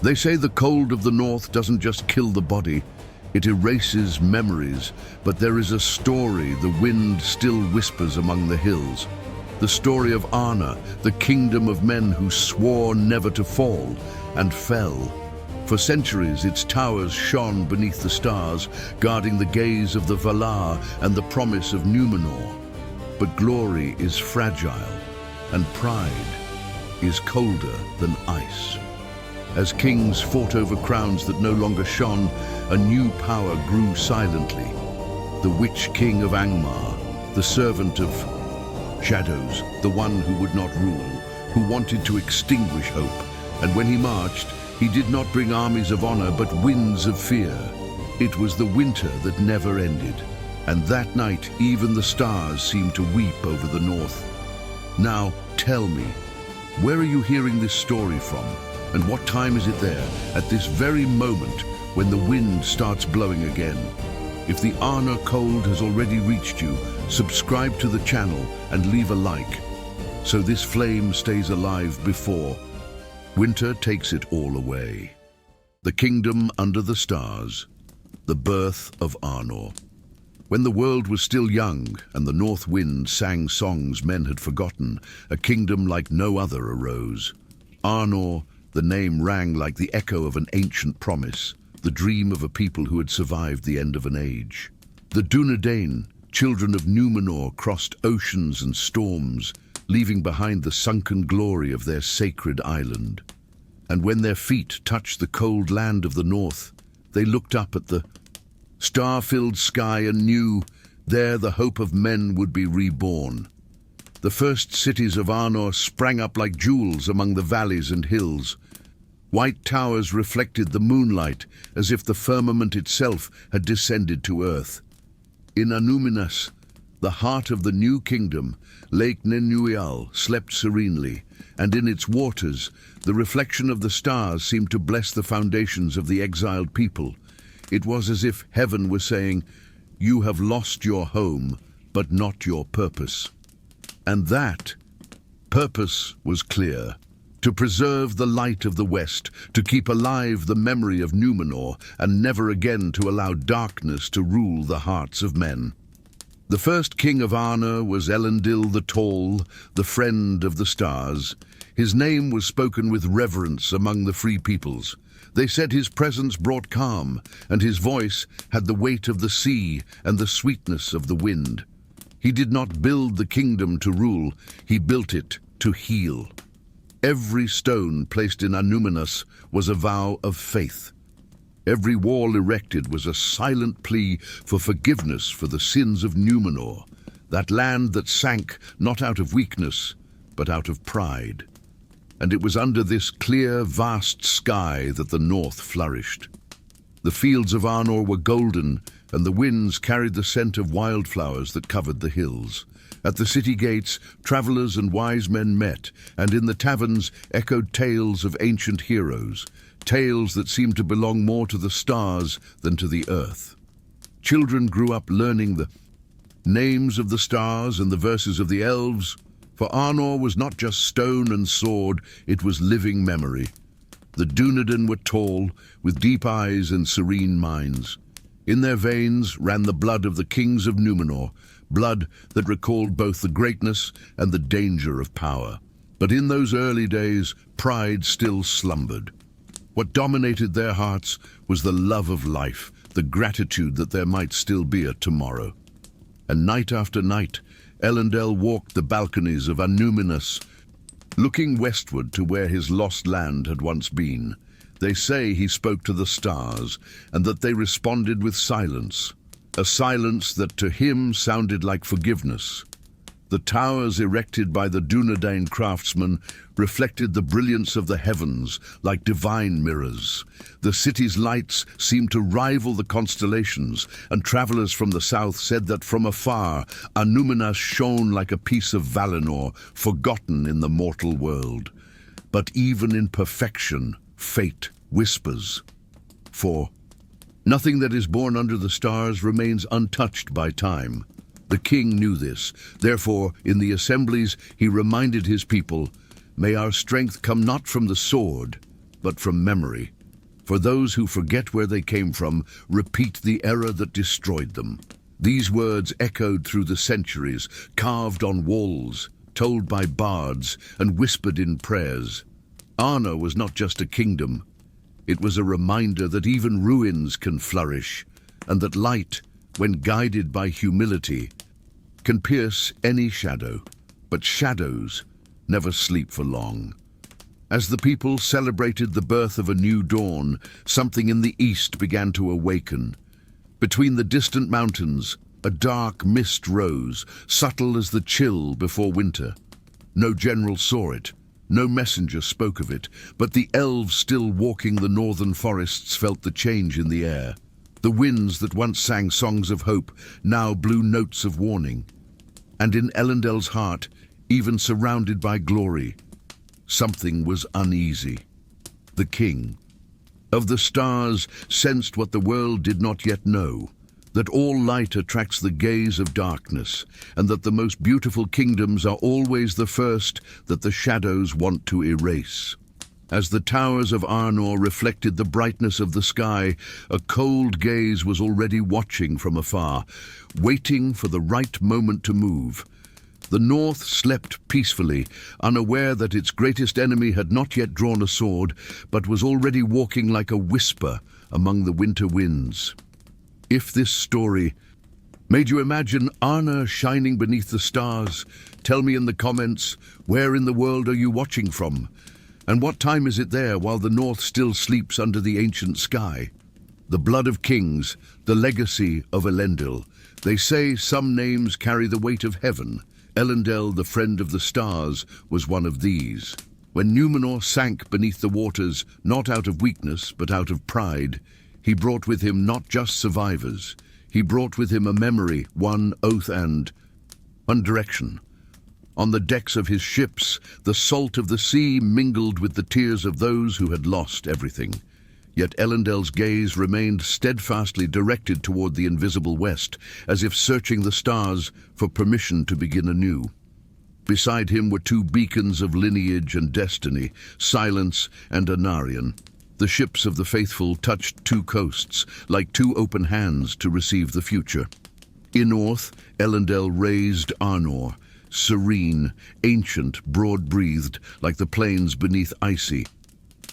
They say the cold of the north doesn't just kill the body, it erases memories, but there is a story the wind still whispers among the hills. The story of Arnor, the kingdom of men who swore never to fall, and fell. For centuries its towers shone beneath the stars, guarding the gaze of the Valar and the promise of Númenor. But glory is fragile, and pride is colder than ice. As kings fought over crowns that no longer shone, a new power grew silently. The Witch-King of Angmar, the servant of shadows, the one who would not rule, who wanted to extinguish hope. And when he marched, he did not bring armies of honor, but winds of fear. It was the winter that never ended. And that night, even the stars seemed to weep over the north. Now, tell me, where are you hearing this story from? And what time is it there, at this very moment, when the wind starts blowing again? If the Arnor cold has already reached you, subscribe to the channel and leave a like, so this flame stays alive before winter takes it all away. The kingdom under the stars, the birth of Arnor. When the world was still young and the north wind sang songs men had forgotten, a kingdom like no other arose. Arnor, the name rang like the echo of an ancient promise, the dream of a people who had survived the end of an age. The Dúnedain, children of Númenor, crossed oceans and storms, leaving behind the sunken glory of their sacred island. And when their feet touched the cold land of the north, they looked up at the star-filled sky and knew there the hope of men would be reborn. The first cities of Arnor sprang up like jewels among the valleys and hills. White towers reflected the moonlight as if the firmament itself had descended to earth. In Annúminas, the heart of the new kingdom, Lake Nenúial slept serenely, and in its waters, the reflection of the stars seemed to bless the foundations of the exiled people. It was as if heaven was saying, "You have lost your home, but not your purpose." And that purpose was clear: to preserve the light of the West, to keep alive the memory of Númenor, and never again to allow darkness to rule the hearts of men. The first king of Arnor was Elendil the Tall, the friend of the stars. His name was spoken with reverence among the free peoples. They said his presence brought calm, and his voice had the weight of the sea and the sweetness of the wind. He did not build the kingdom to rule, he built it to heal. Every stone placed in Annúminas was a vow of faith. Every wall erected was a silent plea for forgiveness for the sins of Númenor, that land that sank not out of weakness, but out of pride. And it was under this clear, vast sky that the north flourished. The fields of Arnor were golden, and the winds carried the scent of wildflowers that covered the hills. At the city gates, travelers and wise men met, and in the taverns echoed tales of ancient heroes, tales that seemed to belong more to the stars than to the earth. Children grew up learning the names of the stars and the verses of the elves, for Arnor was not just stone and sword, it was living memory. The Dúnedain were tall, with deep eyes and serene minds. In their veins ran the blood of the kings of Númenor, blood that recalled both the greatness and the danger of power. But in those early days, pride still slumbered. What dominated their hearts was the love of life, the gratitude that there might still be a tomorrow. And night after night, Elendil walked the balconies of Annúminas, looking westward to where his lost land had once been. They say he spoke to the stars, and that they responded with silence, a silence that to him sounded like forgiveness. The towers erected by the Dúnedain craftsmen reflected the brilliance of the heavens like divine mirrors. The city's lights seemed to rival the constellations, and travelers from the south said that from afar, Annúminas shone like a piece of Valinor, forgotten in the mortal world. But even in perfection, fate whispers. For nothing that is born under the stars remains untouched by time. The king knew this. Therefore, in the assemblies, he reminded his people, "May our strength come not from the sword, but from memory. For those who forget where they came from, repeat the error that destroyed them. These words echoed through the centuries, carved on walls, told by bards, and whispered in prayers. Arnor was not just a kingdom. It was a reminder that even ruins can flourish, and that light, when guided by humility, can pierce any shadow. But shadows never sleep for long. As the people celebrated the birth of a new dawn, something in the east began to awaken. Between the distant mountains, a dark mist rose, subtle as the chill before winter. No general saw it, no messenger spoke of it, but the elves still walking the northern forests felt the change in the air. The winds that once sang songs of hope now blew notes of warning. And in Elendel's heart, even surrounded by glory, something was uneasy. The king of the stars sensed what the world did not yet know, that all light attracts the gaze of darkness, and that the most beautiful kingdoms are always the first that the shadows want to erase. As the towers of Arnor reflected the brightness of the sky, a cold gaze was already watching from afar, waiting for the right moment to move. The north slept peacefully, unaware that its greatest enemy had not yet drawn a sword, but was already walking like a whisper among the winter winds. If this story made you imagine Arnor shining beneath the stars, tell me in the comments, where in the world are you watching from? And what time is it there while the north still sleeps under the ancient sky? The blood of kings, the legacy of Elendil. They say some names carry the weight of heaven. Elendil, the friend of the stars, was one of these. When Numenor sank beneath the waters, not out of weakness, but out of pride, he brought with him not just survivors. He brought with him a memory, one oath and one direction. On the decks of his ships, the salt of the sea mingled with the tears of those who had lost everything. Yet Elendil's gaze remained steadfastly directed toward the invisible west, as if searching the stars for permission to begin anew. Beside him were two beacons of lineage and destiny, Silence and Anarion. The ships of the faithful touched two coasts, like two open hands to receive the future. In north, Elendil raised Arnor, serene, ancient, broad-breathed, like the plains beneath Icy.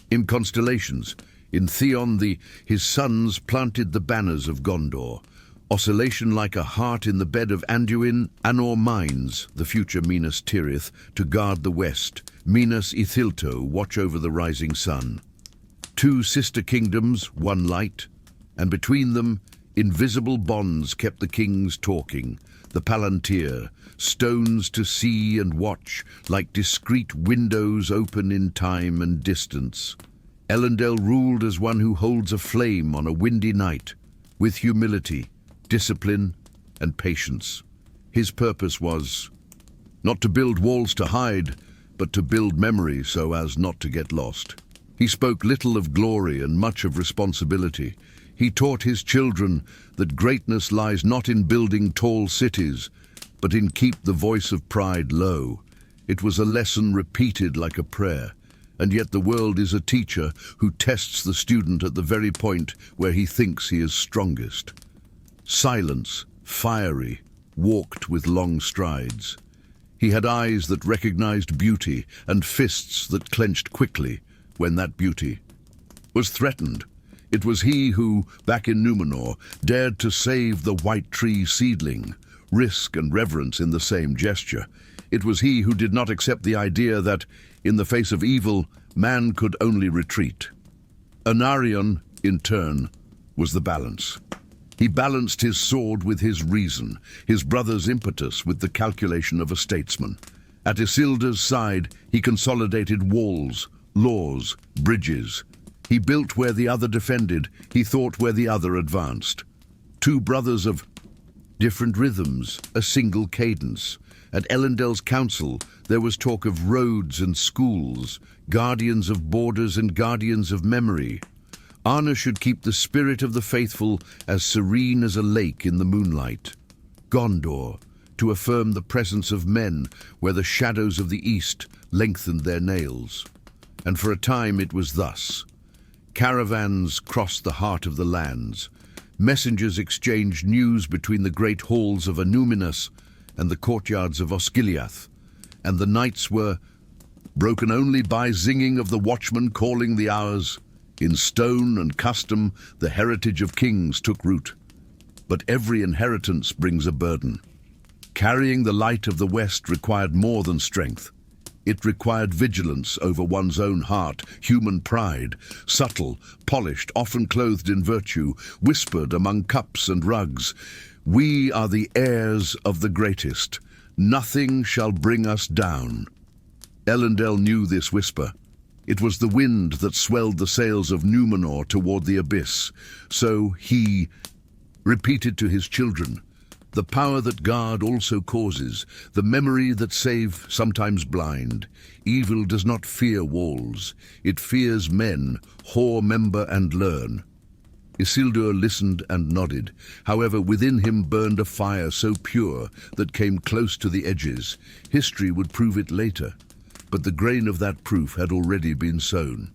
In constellations, in Theon his sons planted the banners of Gondor. Oscillation like a heart in the bed of Anduin, Anor mines, the future Minas Tirith, to guard the west. Minas Ithilto watch over the rising sun. Two sister kingdoms, one light, and between them, invisible bonds kept the kings talking. The Palantir, stones to see and watch, like discreet windows open in time and distance. Elendil ruled as one who holds a flame on a windy night, with humility, discipline, and patience. His purpose was not to build walls to hide, but to build memory so as not to get lost. He spoke little of glory and much of responsibility. He taught his children that greatness lies not in building tall cities, but in keep the voice of pride low. It was a lesson repeated like a prayer, and yet the world is a teacher who tests the student at the very point where he thinks he is strongest. Silence, fiery, walked with long strides. He had eyes that recognized beauty and fists that clenched quickly when that beauty was threatened. It was he who, back in Numenor, dared to save the white tree seedling, risk and reverence in the same gesture. It was he who did not accept the idea that, in the face of evil, man could only retreat. Anarion, in turn, was the balance. He balanced his sword with his reason, his brother's impetus with the calculation of a statesman. At Isildur's side, he consolidated walls, laws, bridges. He built where the other defended, he thought where the other advanced. Two brothers of different rhythms, a single cadence. At Elendil's council, there was talk of roads and schools, guardians of borders and guardians of memory. Arnor should keep the spirit of the faithful as serene as a lake in the moonlight. Gondor, to affirm the presence of men where the shadows of the east lengthened their nails. And for a time it was thus. Caravans crossed the heart of the lands. Messengers exchanged news between the great halls of Annúminas and the courtyards of Osgiliath, and the nights were broken only by zinging of the watchman calling the hours. In stone and custom, the heritage of kings took root. But every inheritance brings a burden. Carrying the light of the West required more than strength. It required vigilance over one's own heart, human pride, subtle, polished, often clothed in virtue, whispered among cups and rugs. We are the heirs of the greatest. Nothing shall bring us down. Elendil knew this whisper. It was the wind that swelled the sails of Númenor toward the abyss. So he repeated to his children, the power that guard also causes, the memory that save sometimes blind. Evil does not fear walls, it fears men, whore member and learn. Isildur listened and nodded. However, within him burned a fire so pure that came close to the edges. History would prove it later, but the grain of that proof had already been sown.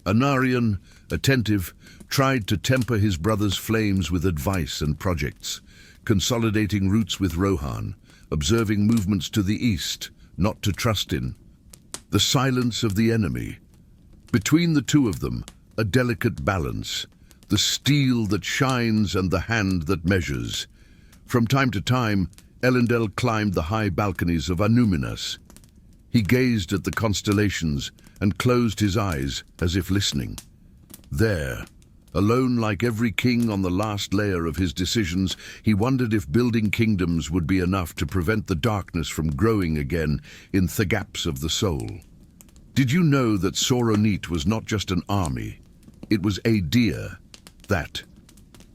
Anarion, attentive, tried to temper his brother's flames with advice and projects, consolidating roots with Rohan, observing movements to the east, not to trust in. The silence of the enemy. Between the two of them, a delicate balance, the steel that shines and the hand that measures. From time to time, Elendil climbed the high balconies of Annúminas. He gazed at the constellations and closed his eyes as if listening. There, alone like every king on the last layer of his decisions, he wondered if building kingdoms would be enough to prevent the darkness from growing again in the gaps of the soul. Did you know that Sauronit was not just an army? It was a deer. That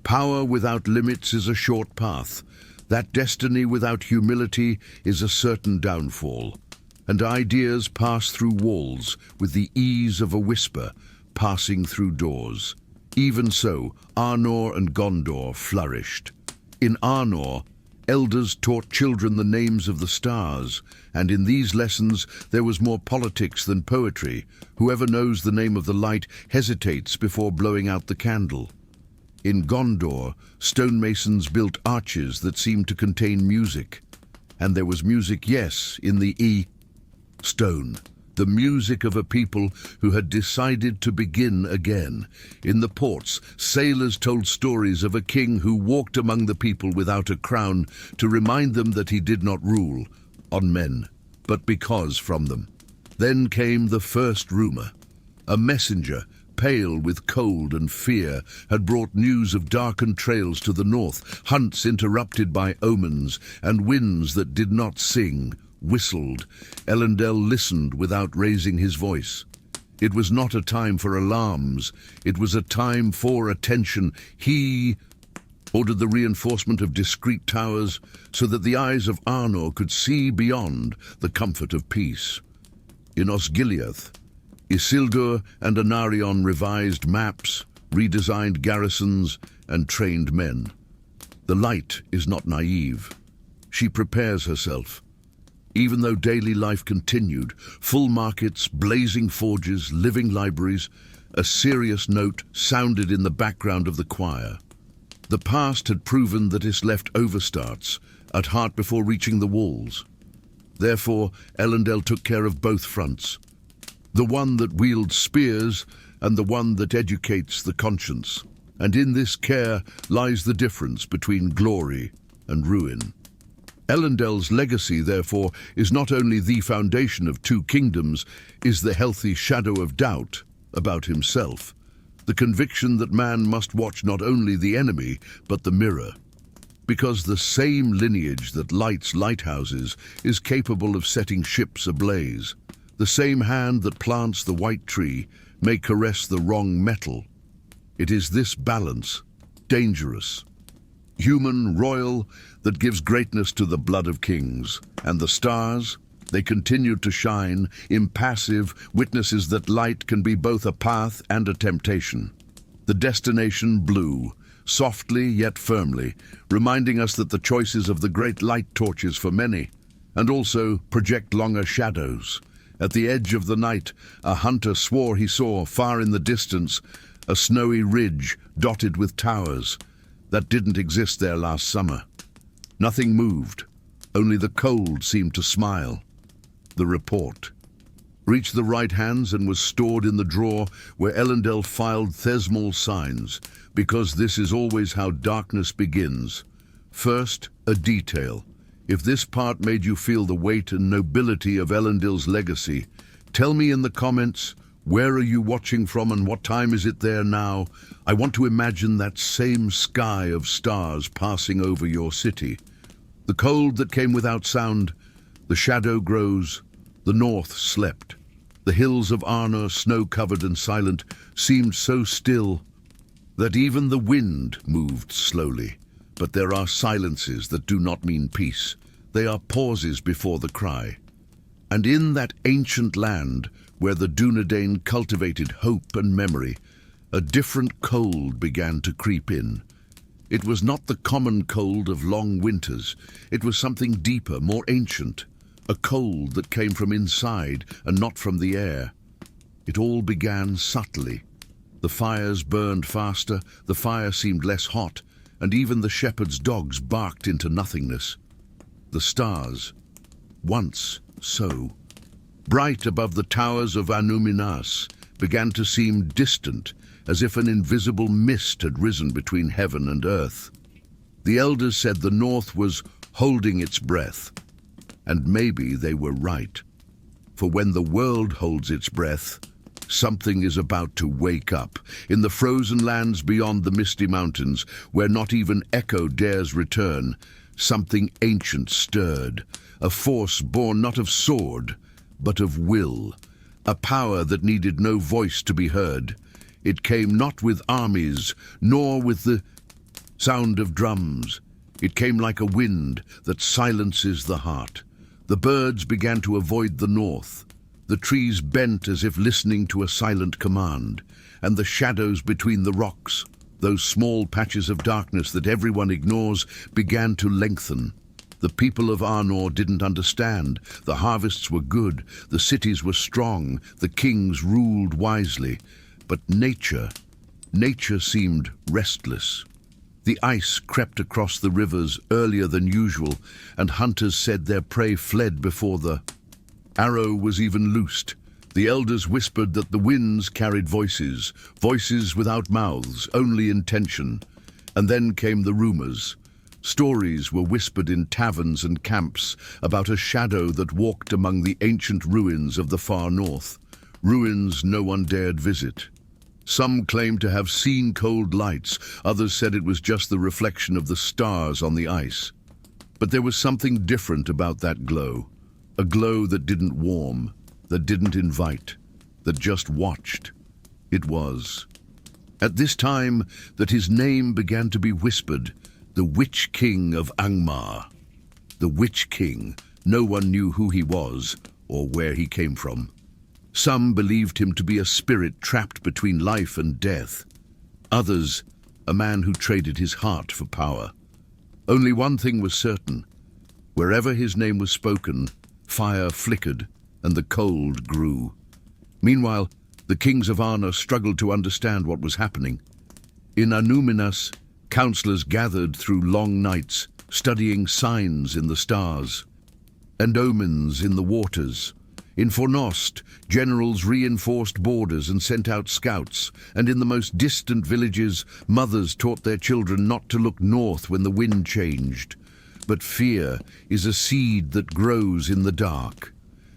power without limits is a short path. That destiny without humility is a certain downfall. And ideas pass through walls with the ease of a whisper passing through doors. Even so, Arnor and Gondor flourished. In Arnor, elders taught children the names of the stars, and in these lessons there was more politics than poetry. Whoever knows the name of the light hesitates before blowing out the candle. In Gondor, stonemasons built arches that seemed to contain music. And there was music, yes, in the stone. The music of a people who had decided to begin again. In the ports, sailors told stories of a king who walked among the people without a crown to remind them that he did not rule on men, but because from them. Then came the first rumor. A messenger, pale with cold and fear, had brought news of darkened trails to the north, hunts interrupted by omens, and winds that did not sing, whistled. Elendil listened without raising his voice. It was not a time for alarms. It was a time for attention. He ordered the reinforcement of discreet towers so that the eyes of Arnor could see beyond the comfort of peace. In Osgiliath, Isildur and Anarion revised maps, redesigned garrisons, and trained men. The light is not naive. She prepares herself. Even though daily life continued, full markets, blazing forges, living libraries, a serious note sounded in the background of the choir. The past had proven that it left overstarts at heart before reaching the walls. Therefore, Elendil took care of both fronts, the one that wields spears and the one that educates the conscience. And in this care lies the difference between glory and ruin. Elendil's legacy, therefore, is not only the foundation of two kingdoms, is the healthy shadow of doubt about himself, the conviction that man must watch not only the enemy, but the mirror. Because the same lineage that lights lighthouses is capable of setting ships ablaze. The same hand that plants the white tree may caress the wrong metal. It is this balance, dangerous, human, royal, that gives greatness to the blood of kings. And the stars, they continued to shine, impassive, witnesses that light can be both a path and a temptation. The destination blue, softly yet firmly, reminding us that the choices of the great light torches for many, and also project longer shadows, At the edge of the night, a hunter swore he saw, far in the distance, a snowy ridge dotted with towers that didn't exist there last summer. Nothing moved, only the cold seemed to smile. The report reached the right hands and was stored in the drawer where Elendil filed Thesmal signs, because this is always how darkness begins. First, a detail. If this part made you feel the weight and nobility of Elendil's legacy, tell me in the comments, where are you watching from and what time is it there now? I want to imagine that same sky of stars passing over your city. The cold that came without sound, the shadow grows, the north slept. The hills of Arnor, snow-covered and silent, seemed so still that even the wind moved slowly. But there are silences that do not mean peace. They are pauses before the cry. And in that ancient land, where the Dúnedain cultivated hope and memory, a different cold began to creep in. It was not the common cold of long winters. It was something deeper, more ancient. A cold that came from inside and not from the air. It all began subtly. The fires burned faster, the fire seemed less hot, and even the shepherd's dogs barked into nothingness. The stars, once so bright above the towers of Annúminas, began to seem distant, as if an invisible mist had risen between heaven and earth. The elders said the north was holding its breath, and maybe they were right. For when the world holds its breath, something is about to wake up. In the frozen lands beyond the misty mountains, where not even echo dares return, something ancient stirred, a force born not of sword, but of will, a power that needed no voice to be heard. It came not with armies, nor with the sound of drums. It came like a wind that silences the heart. The birds began to avoid the north. The trees bent as if listening to a silent command, and the shadows between the rocks, those small patches of darkness that everyone ignores, began to lengthen. The people of Arnor didn't understand. The harvests were good, the cities were strong, the kings ruled wisely. But nature seemed restless. The ice crept across the rivers earlier than usual, and hunters said their prey fled before the arrow was even loosed. The elders whispered that the winds carried voices, voices without mouths, only intention. And then came the rumors. Stories were whispered in taverns and camps about a shadow that walked among the ancient ruins of the far north, ruins no one dared visit. Some claimed to have seen cold lights, others said it was just the reflection of the stars on the ice. But there was something different about that glow. A glow that didn't warm, that didn't invite, that just watched. It was at this time that his name began to be whispered, the Witch-King of Angmar. The Witch-King, no one knew who he was or where he came from. Some believed him to be a spirit trapped between life and death. Others, a man who traded his heart for power. Only one thing was certain. Wherever his name was spoken, fire flickered and the cold grew. Meanwhile, the kings of Arnor struggled to understand what was happening. In Annúminas, counselors gathered through long nights, studying signs in the stars and omens in the waters. In Fornost, generals reinforced borders and sent out scouts, and in the most distant villages, mothers taught their children not to look north when the wind changed. But fear is a seed that grows in the dark,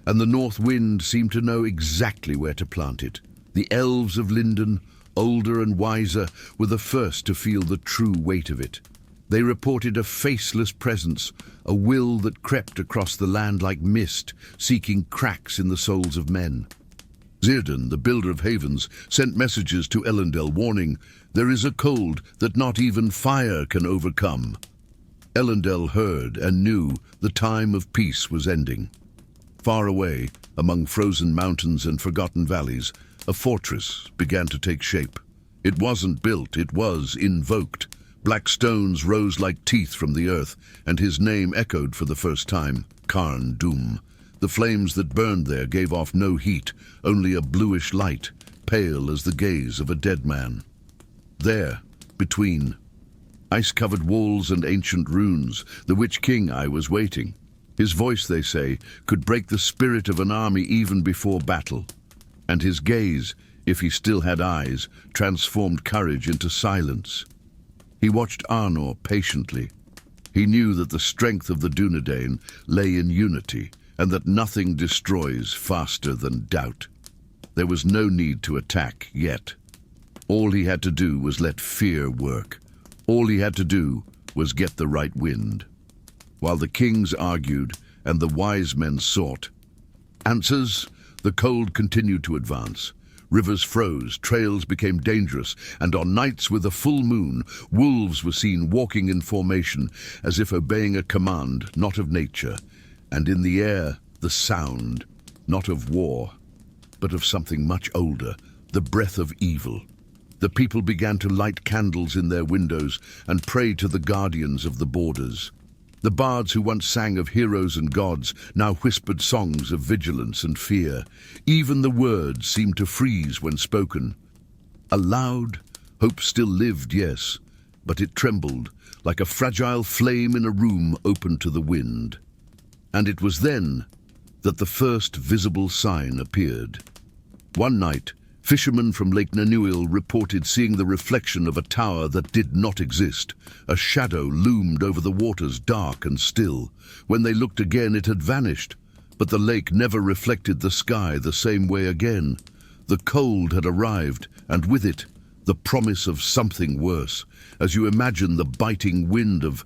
and the north wind seemed to know exactly where to plant it. The elves of Lindon, older and wiser, were the first to feel the true weight of it. They reported a faceless presence, a will that crept across the land like mist, seeking cracks in the souls of men. Círdan, the builder of havens, sent messages to Elendil warning, "There is a cold that not even fire can overcome." Elendil heard and knew the time of peace was ending. Far away, among frozen mountains and forgotten valleys, a fortress began to take shape. It wasn't built, it was invoked. Black stones rose like teeth from the earth, and his name echoed for the first time, Carn Dûm. The flames that burned there gave off no heat, only a bluish light, pale as the gaze of a dead man. There, between ice-covered walls and ancient runes, the Witch-King I was waiting. His voice, they say, could break the spirit of an army even before battle. And his gaze, if he still had eyes, transformed courage into silence. He watched Arnor patiently. He knew that the strength of the Dúnedain lay in unity, and that nothing destroys faster than doubt. There was no need to attack yet. All he had to do was let fear work. All he had to do was get the right wind. While the kings argued and the wise men sought answers, the cold continued to advance. Rivers froze, trails became dangerous, and on nights with a full moon, wolves were seen walking in formation, as if obeying a command, not of nature. And in the air, the sound, not of war, but of something much older, the breath of evil. The people began to light candles in their windows and pray to the guardians of the borders. The bards who once sang of heroes and gods now whispered songs of vigilance and fear. Even the words seemed to freeze when spoken. Aloud, hope still lived, yes, but it trembled like a fragile flame in a room open to the wind. And it was then that the first visible sign appeared. One night, fishermen from Lake Nanuil reported seeing the reflection of a tower that did not exist. A shadow loomed over the waters, dark and still. When they looked again, it had vanished, but the lake never reflected the sky the same way again. The cold had arrived, and with it, the promise of something worse. As you imagine the biting wind of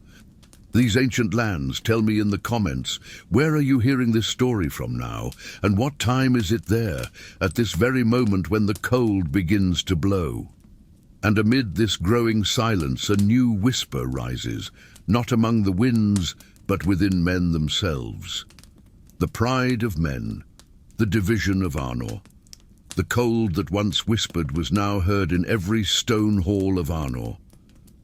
these ancient lands, tell me in the comments, where are you hearing this story from now? And what time is it there, at this very moment when the cold begins to blow? And amid this growing silence, a new whisper rises, not among the winds, but within men themselves. The pride of men, the division of Arnor. The cold that once whispered was now heard in every stone hall of Arnor.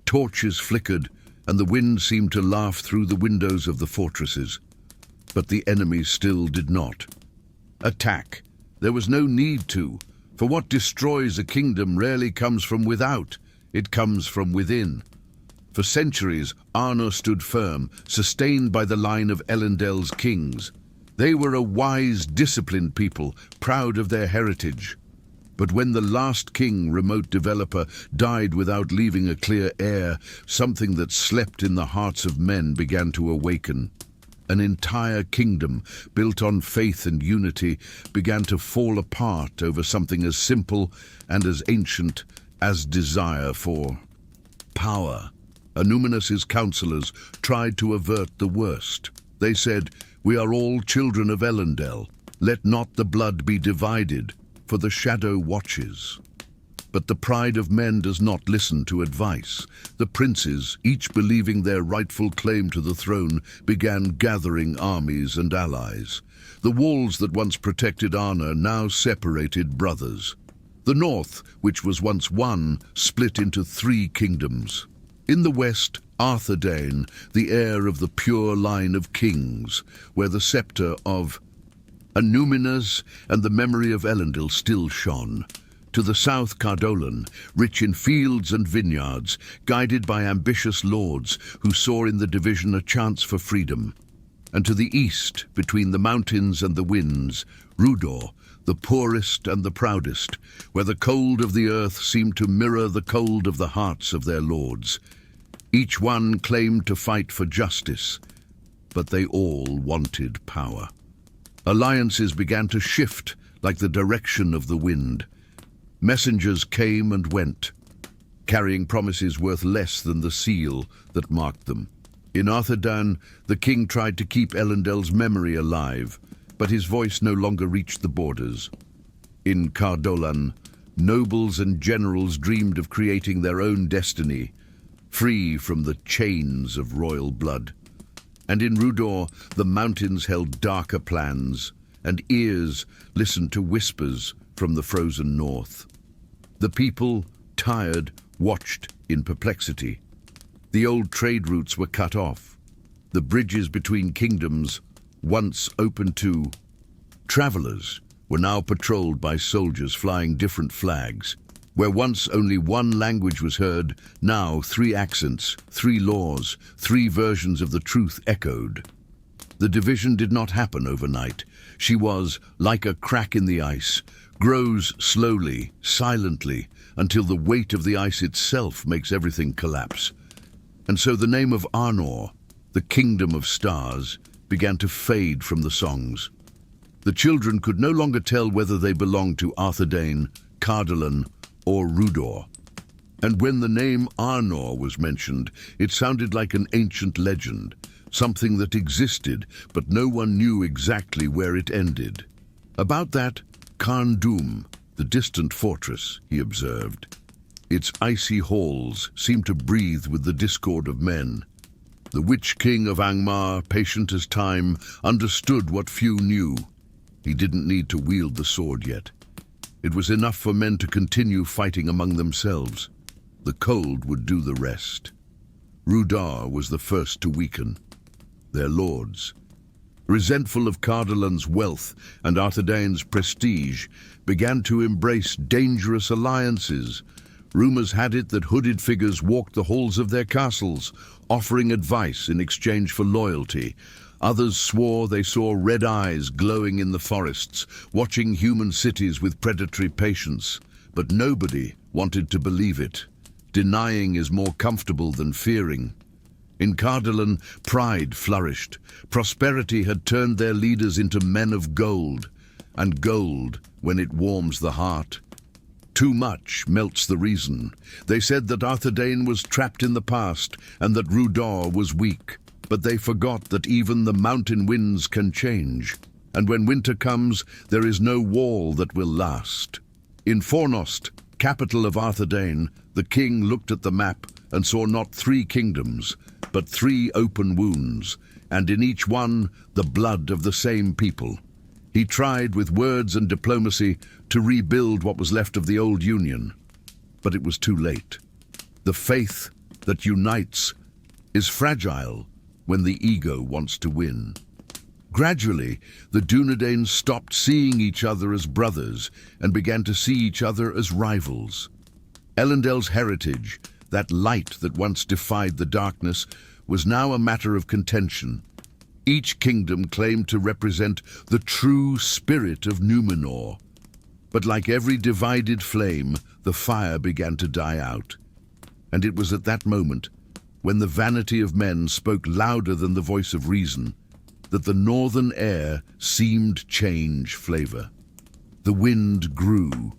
Torches flickered, and the wind seemed to laugh through the windows of the fortresses. But the enemy still did not attack. There was no need to, for what destroys a kingdom rarely comes from without, it comes from within. For centuries, Arnor stood firm, sustained by the line of Elendel's kings. They were a wise, disciplined people, proud of their heritage. But when the last king, remote developer, died without leaving a clear heir, something that slept in the hearts of men began to awaken. An entire kingdom, built on faith and unity, began to fall apart over something as simple and as ancient as desire for power. Anuminus's counselors tried to avert the worst. They said, "We are all children of Elendel. Let not the blood be divided, for the shadow watches." But the pride of men does not listen to advice. The princes, each believing their rightful claim to the throne, began gathering armies and allies. The walls that once protected Arnor now separated brothers. The north, which was once one, split into 3 kingdoms. In the west, Arthedain, the heir of the pure line of kings, where the scepter of Anuminas and the memory of Elendil still shone. To the south, Cardolan, rich in fields and vineyards, guided by ambitious lords who saw in the division a chance for freedom. And to the east, between the mountains and the winds, Rudor, the poorest and the proudest, where the cold of the earth seemed to mirror the cold of the hearts of their lords. Each one claimed to fight for justice, but they all wanted power. Alliances began to shift like the direction of the wind. Messengers came and went, carrying promises worth less than the seal that marked them. In Arthedain, the king tried to keep Elendel's memory alive, but his voice no longer reached the borders. In Cardolan, nobles and generals dreamed of creating their own destiny, free from the chains of royal blood. And in Rudor, the mountains held darker plans, and ears listened to whispers from the frozen north. The people, tired, watched in perplexity. The old trade routes were cut off. The bridges between kingdoms once open to travelers, were now patrolled by soldiers flying different flags. Where once only one language was heard, now 3 accents, 3 laws, 3 versions of the truth echoed. The division did not happen overnight. She was, like a crack in the ice, grows slowly, silently, until the weight of the ice itself makes everything collapse. And so the name of Arnor, the kingdom of stars, began to fade from the songs. The children could no longer tell whether they belonged to Arthedain, Cardolan, or Rudor. And when the name Arnor was mentioned, it sounded like an ancient legend, something that existed, but no one knew exactly where it ended. About that, Carn Dûm, the distant fortress, he observed. Its icy halls seemed to breathe with the discord of men. The Witch-King of Angmar, patient as time, understood what few knew. He didn't need to wield the sword yet. It was enough for men to continue fighting among themselves. The cold would do the rest. Rudar was the first to weaken. Their lords, resentful of Cardolan's wealth and Arthedain's prestige, began to embrace dangerous alliances. Rumors had it that hooded figures walked the halls of their castles, offering advice in exchange for loyalty. Others swore they saw red eyes glowing in the forests, watching human cities with predatory patience. But nobody wanted to believe it. Denying is more comfortable than fearing. In Cardolan, pride flourished. Prosperity had turned their leaders into men of gold. And gold, when it warms the heart, too much melts the reason. They said that Arthedain was trapped in the past and that Rudar was weak. But they forgot that even the mountain winds can change. And when winter comes, there is no wall that will last. In Fornost, capital of Arthedain, the king looked at the map and saw not 3 kingdoms, but 3 open wounds, and in each one the blood of the same people. He tried with words and diplomacy to rebuild what was left of the old union, but it was too late. The faith that unites is fragile when the ego wants to win. Gradually, the Dúnedain stopped seeing each other as brothers and began to see each other as rivals. Elendel's heritage, that light that once defied the darkness, was now a matter of contention. Each kingdom claimed to represent the true spirit of Númenor. But like every divided flame, the fire began to die out. And it was at that moment, when the vanity of men spoke louder than the voice of reason, that the northern air seemed change flavor. The wind grew,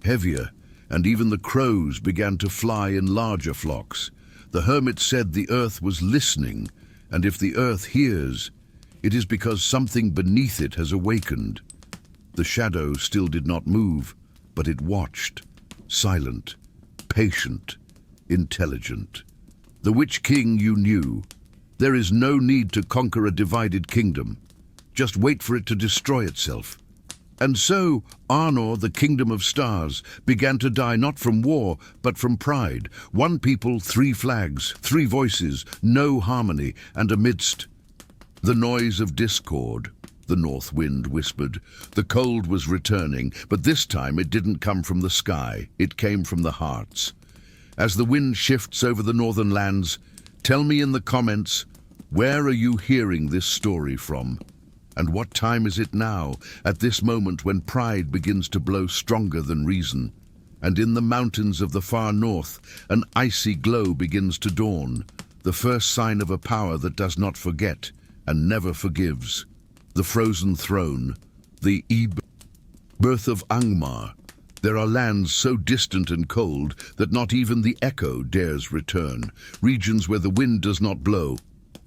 heavier, and even the crows began to fly in larger flocks. The hermit said the earth was listening, and if the earth hears, it is because something beneath it has awakened. The shadow still did not move, but it watched, silent, patient, intelligent. The Witch-King you knew. There is no need to conquer a divided kingdom. Just wait for it to destroy itself. And so Arnor, the kingdom of stars, began to die not from war, but from pride. 1 people, 3 flags, 3 voices, no harmony, and amidst the noise of discord, the north wind whispered. The cold was returning, but this time it didn't come from the sky. It came from the hearts. As the wind shifts over the northern lands, tell me in the comments, where are you hearing this story from? And what time is it now, at this moment when pride begins to blow stronger than reason? And in the mountains of the far north, an icy glow begins to dawn, the first sign of a power that does not forget and never forgives. The frozen throne, the birth of Angmar. There are lands so distant and cold that not even the echo dares return, regions where the wind does not blow,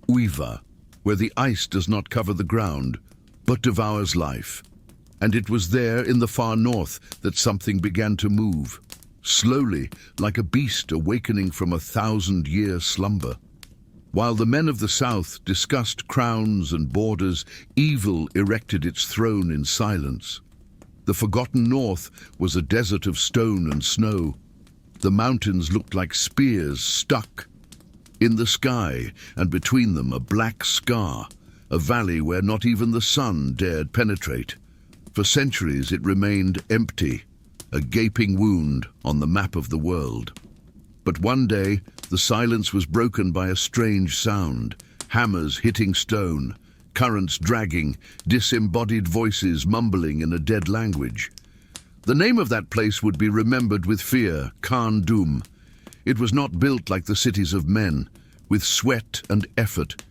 Uiva, where the ice does not cover the ground, but devours life. And it was there in the far north that something began to move, slowly, like a beast awakening from a 1,000-year slumber. While the men of the south discussed crowns and borders, evil erected its throne in silence. The forgotten north was a desert of stone and snow. The mountains looked like spears stuck in the sky, and between them a black scar, a valley where not even the sun dared penetrate. For centuries it remained empty, a gaping wound on the map of the world. But one day, the silence was broken by a strange sound, hammers hitting stone, currents dragging, disembodied voices mumbling in a dead language. The name of that place would be remembered with fear, Carn Dûm. It was not built like the cities of men, with sweat and effort.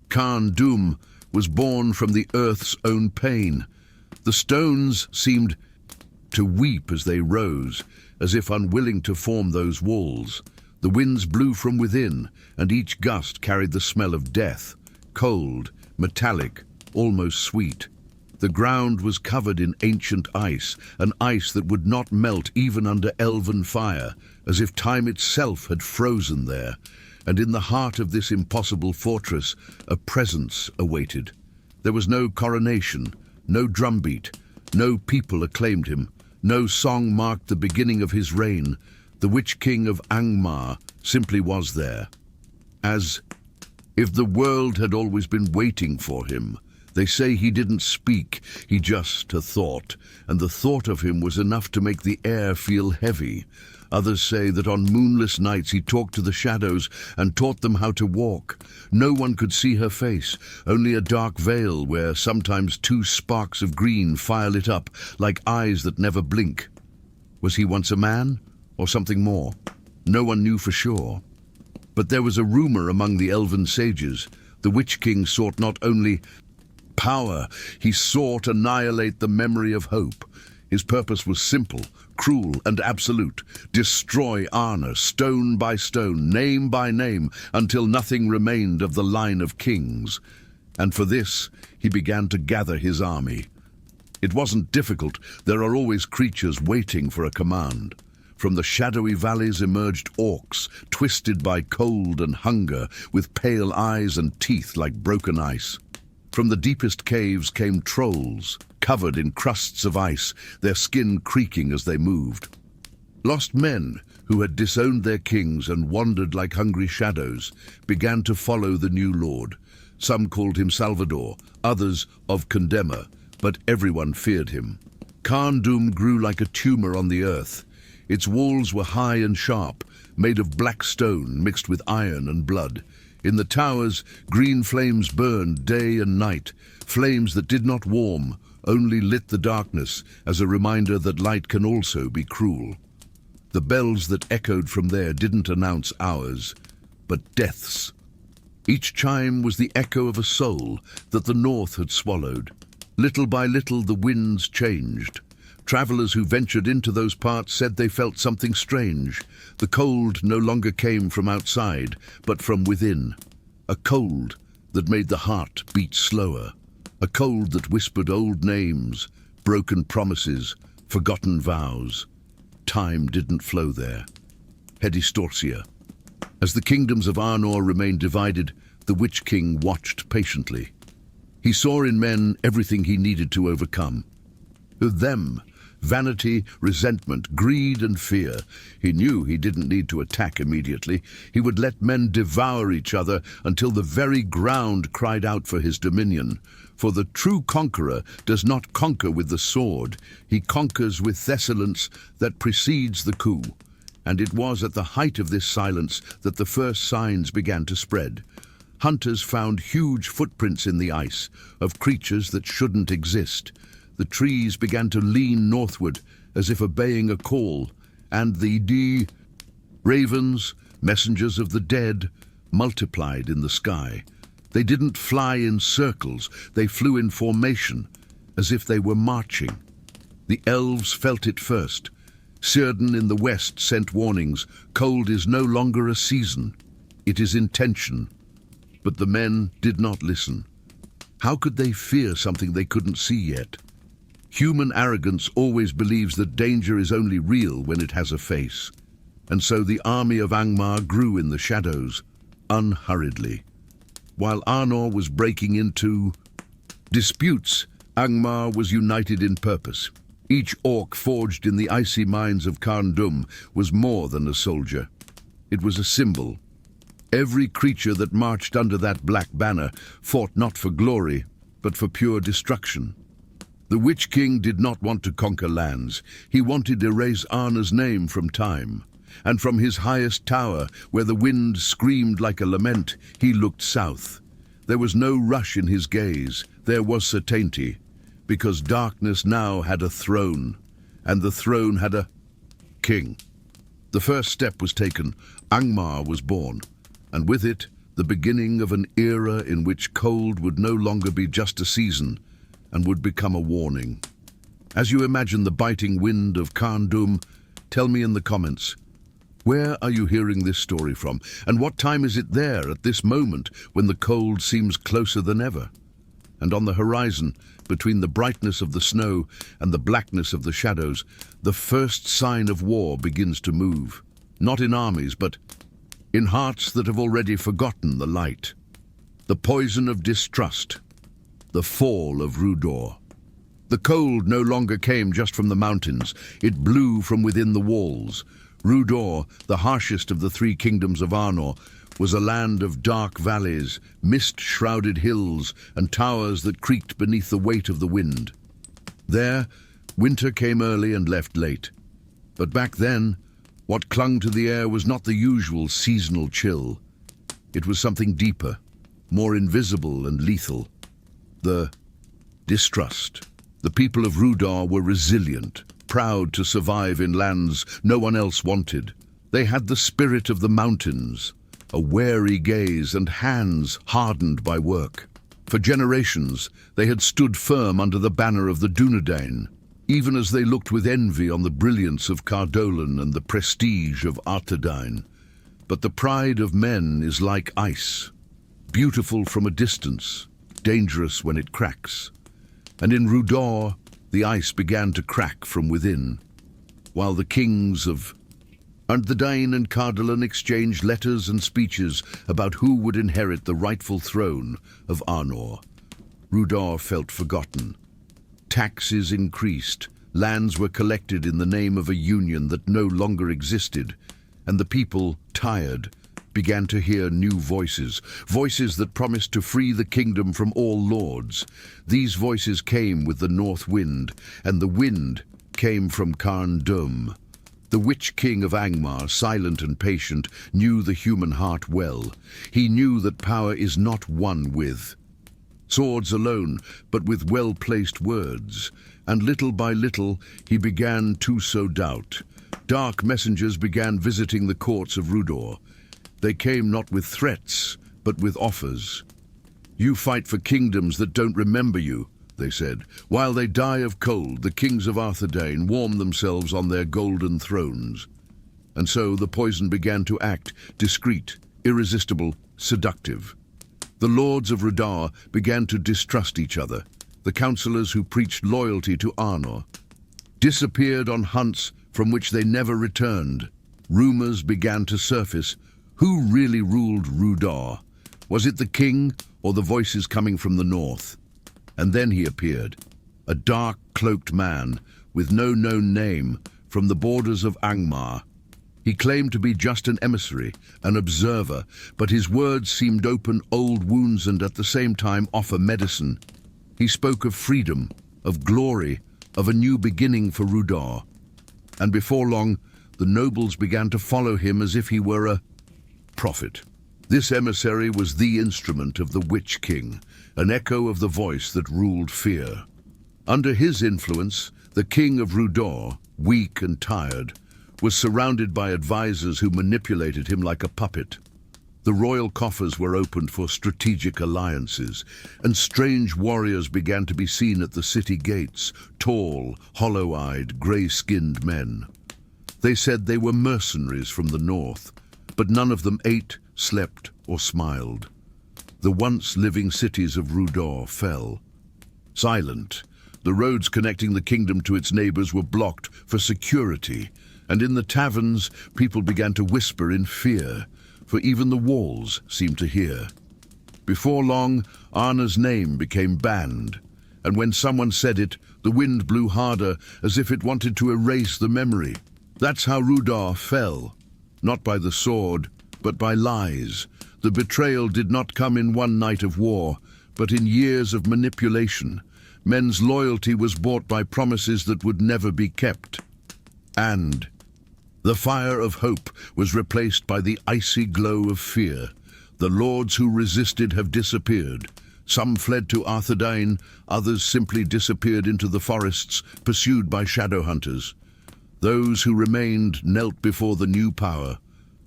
Carn Dûm was born from the earth's own pain. The stones seemed to weep as they rose, as if unwilling to form those walls. The winds blew from within, and each gust carried the smell of death, cold, metallic, almost sweet. The ground was covered in ancient ice, an ice that would not melt even under elven fire, as if time itself had frozen there. And in the heart of this impossible fortress, a presence awaited. There was no coronation, no drumbeat, no people acclaimed him, no song marked the beginning of his reign. The Witch-King of Angmar simply was there, as if the world had always been waiting for him. They say he didn't speak, he just a thought, and the thought of him was enough to make the air feel heavy. Others say that on moonless nights he talked to the shadows and taught them how to walk. No one could see her face, only a dark veil where sometimes two sparks of green fire lit up, like eyes that never blink. Was he once a man, or something more? No one knew for sure. But there was a rumor among the elven sages. The Witch-King sought not only power, he sought to annihilate the memory of hope. His purpose was simple, cruel and absolute. Destroy Arnor, stone by stone, name by name, until nothing remained of the line of kings. And for this, he began to gather his army. It wasn't difficult. There are always creatures waiting for a command. From the shadowy valleys emerged orcs, twisted by cold and hunger, with pale eyes and teeth like broken ice. From the deepest caves came trolls, covered in crusts of ice, their skin creaking as they moved. Lost men, who had disowned their kings and wandered like hungry shadows, began to follow the new lord. Some called him Salvador, others of Condemner, but everyone feared him. Carn Dûm grew like a tumor on the earth. Its walls were high and sharp, made of black stone mixed with iron and blood. In the towers, green flames burned day and night, flames that did not warm, only lit the darkness as a reminder that light can also be cruel. The bells that echoed from there didn't announce hours, but deaths. Each chime was the echo of a soul that the north had swallowed. Little by little the winds changed. Travelers who ventured into those parts said they felt something strange. The cold no longer came from outside, but from within. A cold that made the heart beat slower. A cold that whispered old names, broken promises, forgotten vows. Time didn't flow there. Hedistorsia. As the kingdoms of Arnor remained divided, the Witch-King watched patiently. He saw in men everything he needed to overcome. Them, vanity, resentment, greed and fear. He knew he didn't need to attack immediately. He would let men devour each other until the very ground cried out for his dominion. For the true conqueror does not conquer with the sword. He conquers with thessalence that precedes the coup. And it was at the height of this silence that the first signs began to spread. Hunters found huge footprints in the ice of creatures that shouldn't exist. The trees began to lean northward as if obeying a call, and the ravens, messengers of the dead, multiplied in the sky. They didn't fly in circles, they flew in formation, as if they were marching. The elves felt it first. Círdan in the west sent warnings. Cold is no longer a season, it is intention. But the men did not listen. How could they fear something they couldn't see yet? Human arrogance always believes that danger is only real when it has a face. And so the army of Angmar grew in the shadows, unhurriedly. While Arnor was breaking into disputes, Angmar was united in purpose. Each orc forged in the icy mines of Carn Dûm was more than a soldier. It was a symbol, Every creature that marched under that black banner fought not for glory, but for pure destruction. The Witch-King did not want to conquer lands. He wanted to erase Arnor's name from time. And from his highest tower, where the wind screamed like a lament, he looked south. There was no rush in his gaze. There was certainty, because darkness now had a throne, and the throne had a king. The first step was taken. Angmar was born, and with it, the beginning of an era in which cold would no longer be just a season, and would become a warning. As you imagine the biting wind of Carndum, tell me in the comments, where are you hearing this story from? And what time is it there at this moment when the cold seems closer than ever? And on the horizon, between the brightness of the snow and the blackness of the shadows, the first sign of war begins to move. Not in armies, but in hearts that have already forgotten the light. The poison of distrust. The fall of Rudor. The cold no longer came just from the mountains. It blew from within the walls. Rudor, the harshest of the three kingdoms of Arnor, was a land of dark valleys, mist-shrouded hills, and towers that creaked beneath the weight of the wind. There, winter came early and left late. But back then, what clung to the air was not the usual seasonal chill. It was something deeper, more invisible and lethal. The distrust. The people of Rudor were resilient, proud to survive in lands no one else wanted. They had the spirit of the mountains, a wary gaze and hands hardened by work. For generations, they had stood firm under the banner of the Dúnedain, even as they looked with envy on the brilliance of Cardolan and the prestige of Arthedain. But the pride of men is like ice, beautiful from a distance, dangerous when it cracks. And in Rudor, the ice began to crack from within, while the kings of Arthedain and Cardolan exchanged letters and speeches about who would inherit the rightful throne of Arnor. Rudor felt forgotten. Taxes increased, lands were collected in the name of a union that no longer existed, and the people, tired, began to hear new voices, voices that promised to free the kingdom from all lords. These voices came with the north wind, and the wind came from Carndum. The Witch-King of Angmar, silent and patient, knew the human heart well. He knew that power is not won with swords alone, but with well-placed words. And little by little, he began to sow doubt. Dark messengers began visiting the courts of Rudor. They came not with threats, but with offers. You fight for kingdoms that don't remember you, they said. While they die of cold, the kings of Arthedain warm themselves on their golden thrones. And so the poison began to act, discreet, irresistible, seductive. The lords of Rudor began to distrust each other. The councillors who preached loyalty to Arnor disappeared on hunts from which they never returned. Rumors began to surface. Who really ruled Rudor? Was it the king or the voices coming from the north? And then he appeared, a dark-cloaked man with no known name from the borders of Angmar. He claimed to be just an emissary, an observer, but his words seemed open old wounds and at the same time offer medicine. He spoke of freedom, of glory, of a new beginning for Rudor. And before long, the nobles began to follow him as if he were a prophet. This emissary was the instrument of the Witch-King, an echo of the voice that ruled fear. Under his influence, the king of Rudor, weak and tired, was surrounded by advisors who manipulated him like a puppet. The royal coffers were opened for strategic alliances, and strange warriors began to be seen at the city gates, tall, hollow-eyed, grey-skinned men. They said they were mercenaries from the north, but none of them ate, slept, or smiled. The once living cities of Rudor fell. Silent, the roads connecting the kingdom to its neighbors were blocked for security, and in the taverns people began to whisper in fear, for even the walls seemed to hear. Before long, Arnor's name became banned, and when someone said it, the wind blew harder as if it wanted to erase the memory. That's how Rudor fell. Not by the sword, but by lies. The betrayal did not come in one night of war, but in years of manipulation. Men's loyalty was bought by promises that would never be kept. And the fire of hope was replaced by the icy glow of fear. The lords who resisted have disappeared. Some fled to Arthedain, others simply disappeared into the forests, pursued by shadow hunters. Those who remained knelt before the new power,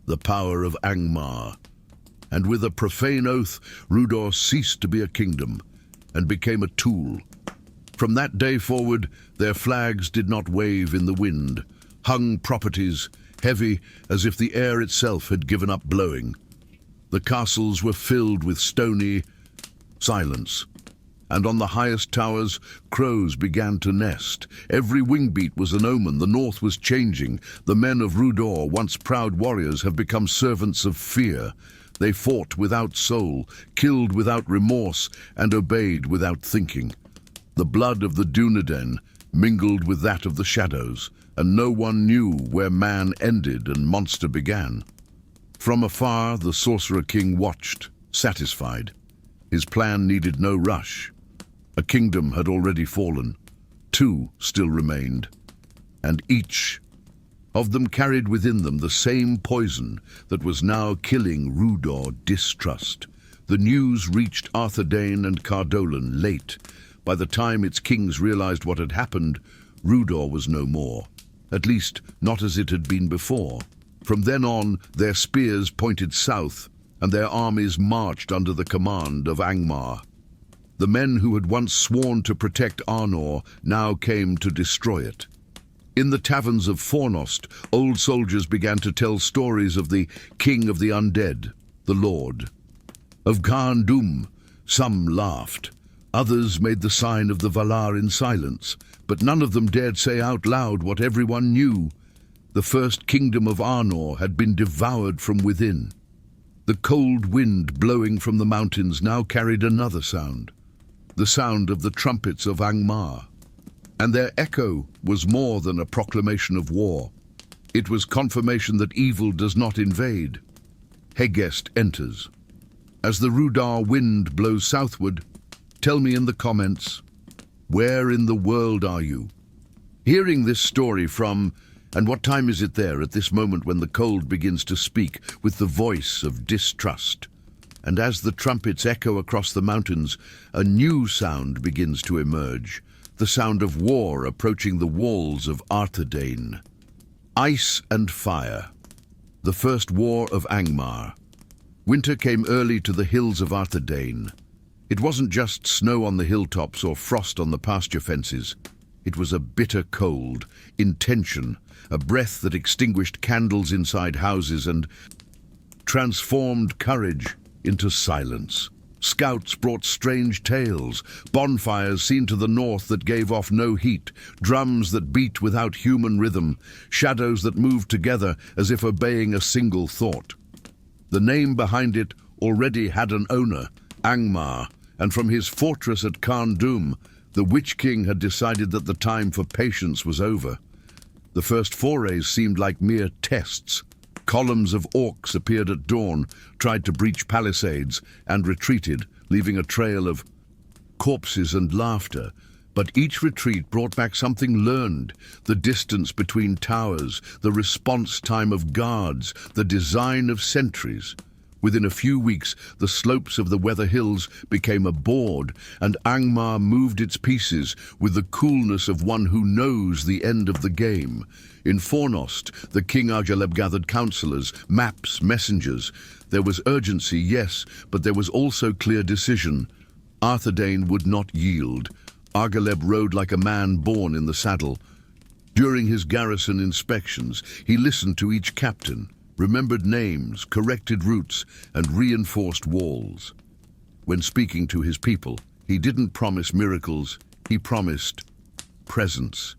the power of Angmar. And with a profane oath, Rudor ceased to be a kingdom and became a tool. From that day forward, their flags did not wave in the wind, hung properties, heavy as if the air itself had given up blowing. The castles were filled with stony silence, and on the highest towers, crows began to nest. Every wingbeat was an omen. The north was changing. The men of Rudor, once proud warriors, have become servants of fear. They fought without soul, killed without remorse, and obeyed without thinking. The blood of the Dúnedain mingled with that of the shadows, and no one knew where man ended and monster began. From afar, the Sorcerer King watched, satisfied. His plan needed no rush. A kingdom had already fallen. 2 still remained, and each of them carried within them the same poison that was now killing Rudor: distrust. The news reached Arthedain and Cardolan late. By the time its kings realized what had happened, Rudor was no more. At least, not as it had been before. From then on, their spears pointed south, and their armies marched under the command of Angmar. The men who had once sworn to protect Arnor now came to destroy it. In the taverns of Fornost, old soldiers began to tell stories of the king of the undead, the Lord. Of Carn-dûm, some laughed. Others made the sign of the Valar in silence, but none of them dared say out loud what everyone knew. The first kingdom of Arnor had been devoured from within. The cold wind blowing from the mountains now carried another sound, the sound of the trumpets of Angmar. And their echo was more than a proclamation of war. It was confirmation that evil does not invade. Hegest enters. As the Rudar wind blows southward, tell me in the comments, where in the world are you? Hearing this story from, and what time is it there at this moment when the cold begins to speak with the voice of distrust? And as the trumpets echo across the mountains, a new sound begins to emerge, the sound of war approaching the walls of Arthedain. Ice and fire. The first war of Angmar. Winter came early to the hills of Arthedain. It wasn't just snow on the hilltops or frost on the pasture fences. It was a bitter cold, intention, a breath that extinguished candles inside houses and transformed courage into silence. Scouts brought strange tales, bonfires seen to the north that gave off no heat, drums that beat without human rhythm, shadows that moved together as if obeying a single thought. The name behind it already had an owner, Angmar, and from his fortress at Carn-dûm, the Witch-King had decided that the time for patience was over. The first forays seemed like mere tests. Columns of orcs appeared at dawn, tried to breach palisades, and retreated, leaving a trail of corpses and laughter. But each retreat brought back something learned: the distance between towers, the response time of guards, the design of sentries. Within a few weeks, the slopes of the Weather Hills became a board, and Angmar moved its pieces with the coolness of one who knows the end of the game. In Fornost, the King Argaleb gathered counselors, maps, messengers. There was urgency, yes, but there was also clear decision. Arthedain would not yield. Argaleb rode like a man born in the saddle. During his garrison inspections, he listened to each captain, remembered names, corrected routes, and reinforced walls. When speaking to his people, he didn't promise miracles, he promised presence.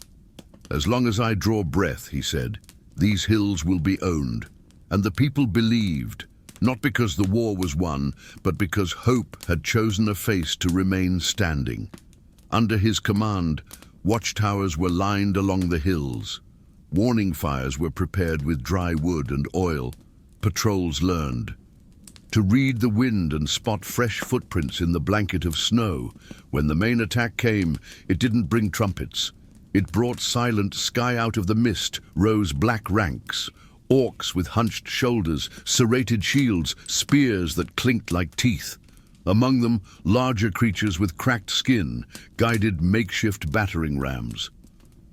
As long as I draw breath, he said, these hills will be owned. And the people believed, not because the war was won, but because hope had chosen a face to remain standing. Under his command, watchtowers were lined along the hills. Warning fires were prepared with dry wood and oil, patrols learned. To read the wind and spot fresh footprints in the blanket of snow. When the main attack came, it didn't bring trumpets. It brought silent sky. Out of the mist rose black ranks. Orcs with hunched shoulders, serrated shields, spears that clinked like teeth. Among them, larger creatures with cracked skin guided makeshift battering rams.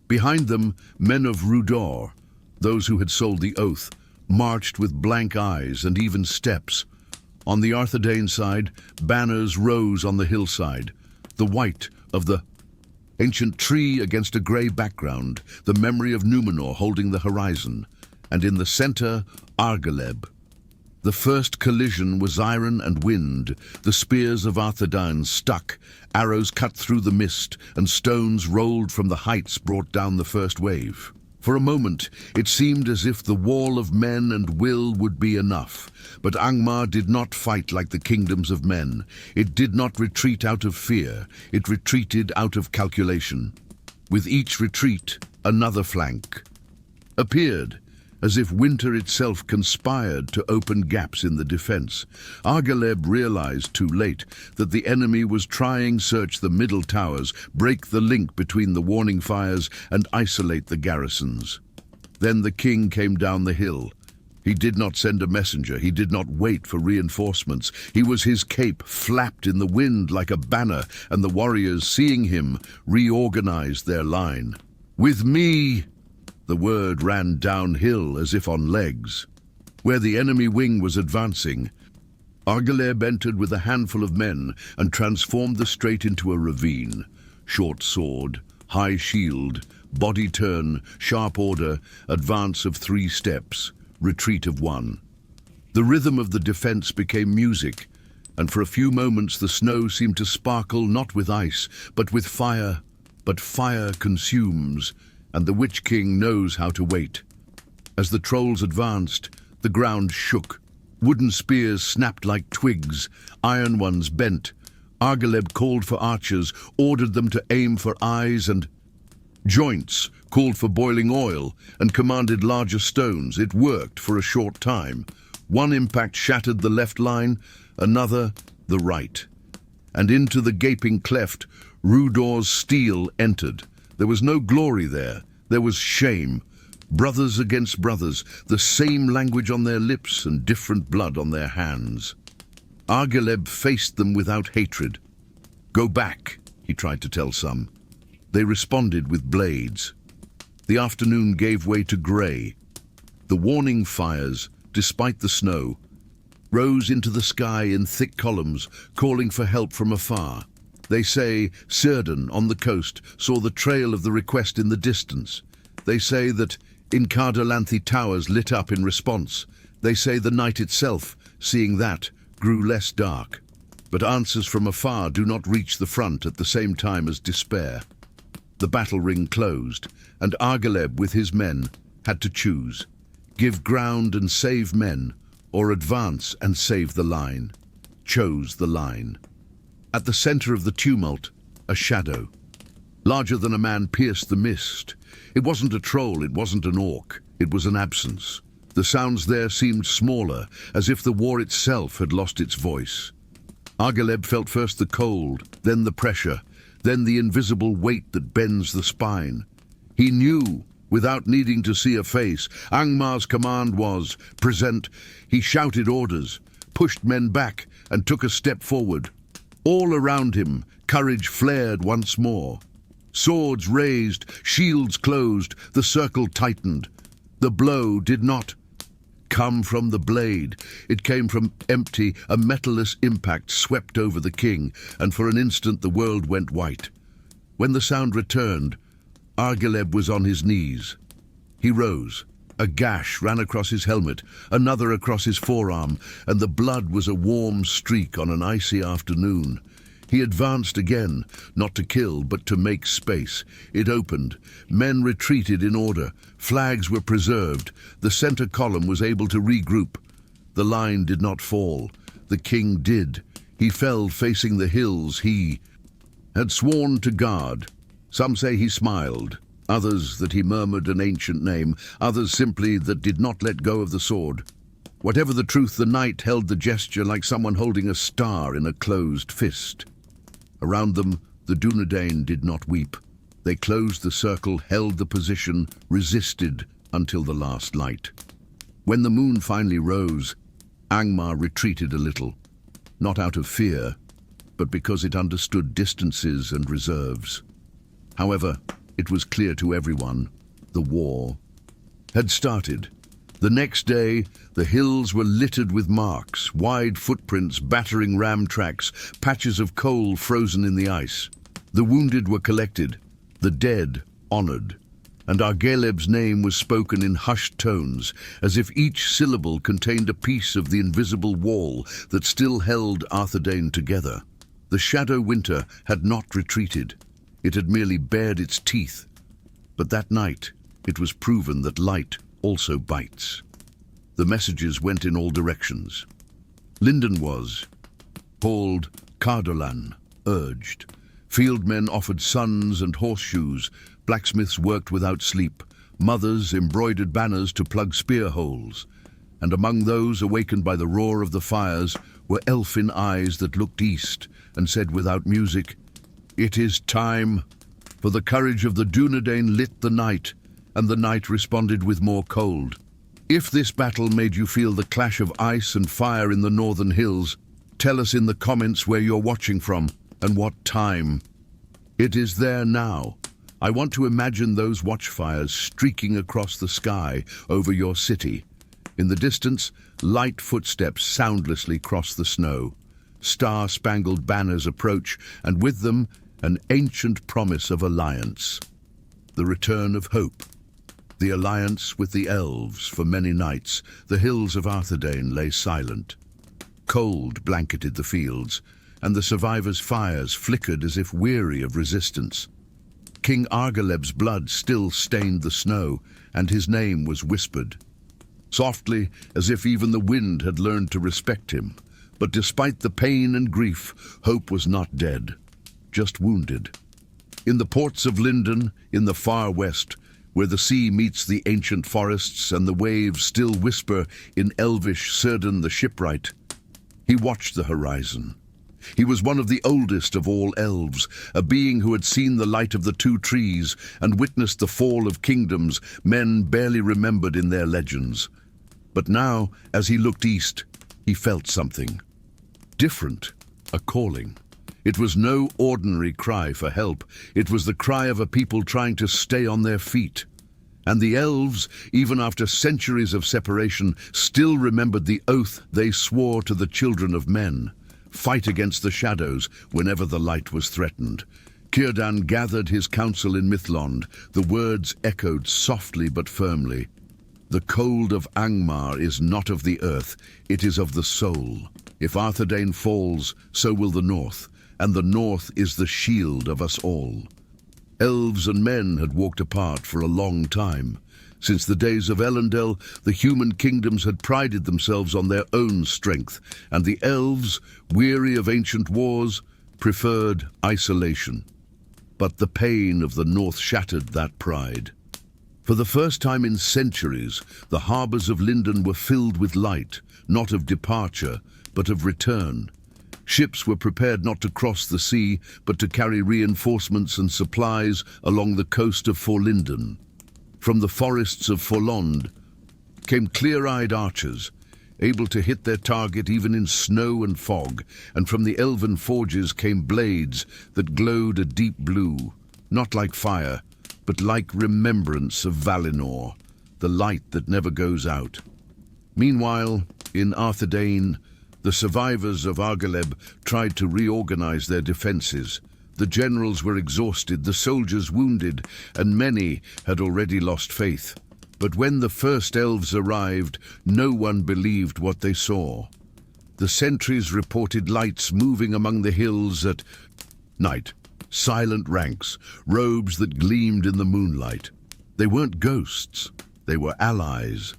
Behind them, men of Rudor, those who had sold the oath, marched with blank eyes and even steps. On the Arthedain side, banners rose on the hillside, the white of the ancient tree against a grey background, the memory of Númenor holding the horizon, and in the centre, Argaleb. The first collision was iron and wind. The spears of Arthedain stuck, arrows cut through the mist, and stones rolled from the heights brought down the first wave. For a moment, it seemed as if the wall of men and will would be enough. But Angmar did not fight like the kingdoms of men. It did not retreat out of fear. It retreated out of calculation. With each retreat, another flank appeared, as if winter itself conspired to open gaps in the defense. Argaleb realized too late that the enemy was trying to search the middle towers, break the link between the warning fires, and isolate the garrisons. Then the king came down the hill. He did not send a messenger. He did not wait for reinforcements. He was his cape flapped in the wind like a banner, and the warriors, seeing him, reorganized their line. "With me!" The word ran downhill as if on legs. Where the enemy wing was advancing, Argaleb entered with a handful of men and transformed the strait into a ravine. Short sword, high shield, body turn, sharp order, advance of 3 steps, retreat of 1. The rhythm of the defense became music, and for a few moments the snow seemed to sparkle not with ice, but with fire. But fire consumes, and the Witch-King knows how to wait. As the trolls advanced, the ground shook. Wooden spears snapped like twigs, iron ones bent. Argaleb called for archers, ordered them to aim for eyes and joints, called for boiling oil, and commanded larger stones. It worked for a short time. One impact shattered the left line, another the right. And into the gaping cleft, Rudor's steel entered. There was no glory there. There was shame. Brothers against brothers, the same language on their lips and different blood on their hands. Argaleb faced them without hatred. "Go back," he tried to tell some. They responded with blades. The afternoon gave way to grey. The warning fires, despite the snow, rose into the sky in thick columns, calling for help from afar. They say Círdan on the coast saw the trail of the request in the distance. They say that Incardalanthi towers lit up in response. They say the night itself, seeing that, grew less dark. But answers from afar do not reach the front at the same time as despair. The battle ring closed, and Argaleb with his men had to choose. Give ground and save men, or advance and save the line. Chose the line. At the center of the tumult, a shadow. Larger than a man pierced the mist. It wasn't a troll, it wasn't an orc, it was an absence. The sounds there seemed smaller, as if the war itself had lost its voice. Argaleb felt first the cold, then the pressure, then the invisible weight that bends the spine. He knew, without needing to see a face, Angmar's command was, present. He shouted orders, pushed men back, and took a step forward. All around him, courage flared once more. Swords raised, shields closed, the circle tightened. The blow did not come from the blade. It came from empty, a metalless impact swept over the king, and for an instant the world went white. When the sound returned, Argaleb was on his knees. He rose. A gash ran across his helmet, another across his forearm, and the blood was a warm streak on an icy afternoon. He advanced again, not to kill, but to make space. It opened. Men retreated in order. Flags were preserved. The center column was able to regroup. The line did not fall. The king did. He fell facing the hills he had sworn to guard. Some say he smiled. Others that he murmured an ancient name, others simply that did not let go of the sword. Whatever the truth, the knight held the gesture like someone holding a star in a closed fist. Around them, the Dúnedain did not weep. They closed the circle, held the position, resisted until the last light. When the moon finally rose, Angmar retreated a little, not out of fear, but because it understood distances and reserves. However, it was clear to everyone, the war had started. The next day, the hills were littered with marks, wide footprints battering ram tracks, patches of coal frozen in the ice. The wounded were collected, the dead honored, and Argeleb's name was spoken in hushed tones, as if each syllable contained a piece of the invisible wall that still held Arthedain together. The shadow winter had not retreated. It had merely bared its teeth. But that night, it was proven that light also bites. The messages went in all directions. Lindon was called, Cardolan urged. Fieldmen offered suns and horseshoes, blacksmiths worked without sleep, mothers embroidered banners to plug spear holes, and among those awakened by the roar of the fires were elfin eyes that looked east and said without music, "It is time." For the courage of the Dúnedain lit the night, and the night responded with more cold. If this battle made you feel the clash of ice and fire in the northern hills, tell us in the comments where you're watching from and what time. It is there now. I want to imagine those watchfires streaking across the sky over your city. In the distance, light footsteps soundlessly cross the snow. Star-spangled banners approach, and with them, an ancient promise of alliance. The return of hope. The alliance with the elves. For many nights, the hills of Arthedain lay silent. Cold blanketed the fields, and the survivors' fires flickered as if weary of resistance. King Argeleb's blood still stained the snow, and his name was whispered. Softly, as if even the wind had learned to respect him. But despite the pain and grief, hope was not dead, just wounded. In the ports of Lindon, in the far west, where the sea meets the ancient forests and the waves still whisper in elvish Círdan the shipwright, he watched the horizon. He was one of the oldest of all elves, a being who had seen the light of the two trees and witnessed the fall of kingdoms men barely remembered in their legends. But now, as he looked east, he felt something different, a calling. It was no ordinary cry for help. It was the cry of a people trying to stay on their feet. And the elves, even after centuries of separation, still remembered the oath they swore to the children of men. Fight against the shadows whenever the light was threatened. Círdan gathered his council in Mithlond. The words echoed softly but firmly. The cold of Angmar is not of the earth, it is of the soul. If Arthedain falls, so will the north, and the north is the shield of us all. Elves and men had walked apart for a long time. Since the days of Elendil, the human kingdoms had prided themselves on their own strength, and the elves, weary of ancient wars, preferred isolation. But the pain of the north shattered that pride. For the first time in centuries, the harbours of Lindon were filled with light, not of departure, but of return. Ships were prepared not to cross the sea, but to carry reinforcements and supplies along the coast of Forlinden. From the forests of Forlond came clear-eyed archers, able to hit their target even in snow and fog, and from the elven forges came blades that glowed a deep blue, not like fire, but like remembrance of Valinor, the light that never goes out. Meanwhile, in Arthedain, the survivors of Argeleb tried to reorganize their defenses. The generals were exhausted, the soldiers wounded, and many had already lost faith. But when the first elves arrived, no one believed what they saw. The sentries reported lights moving among the hills at night, silent ranks, robes that gleamed in the moonlight. They weren't ghosts, they were allies.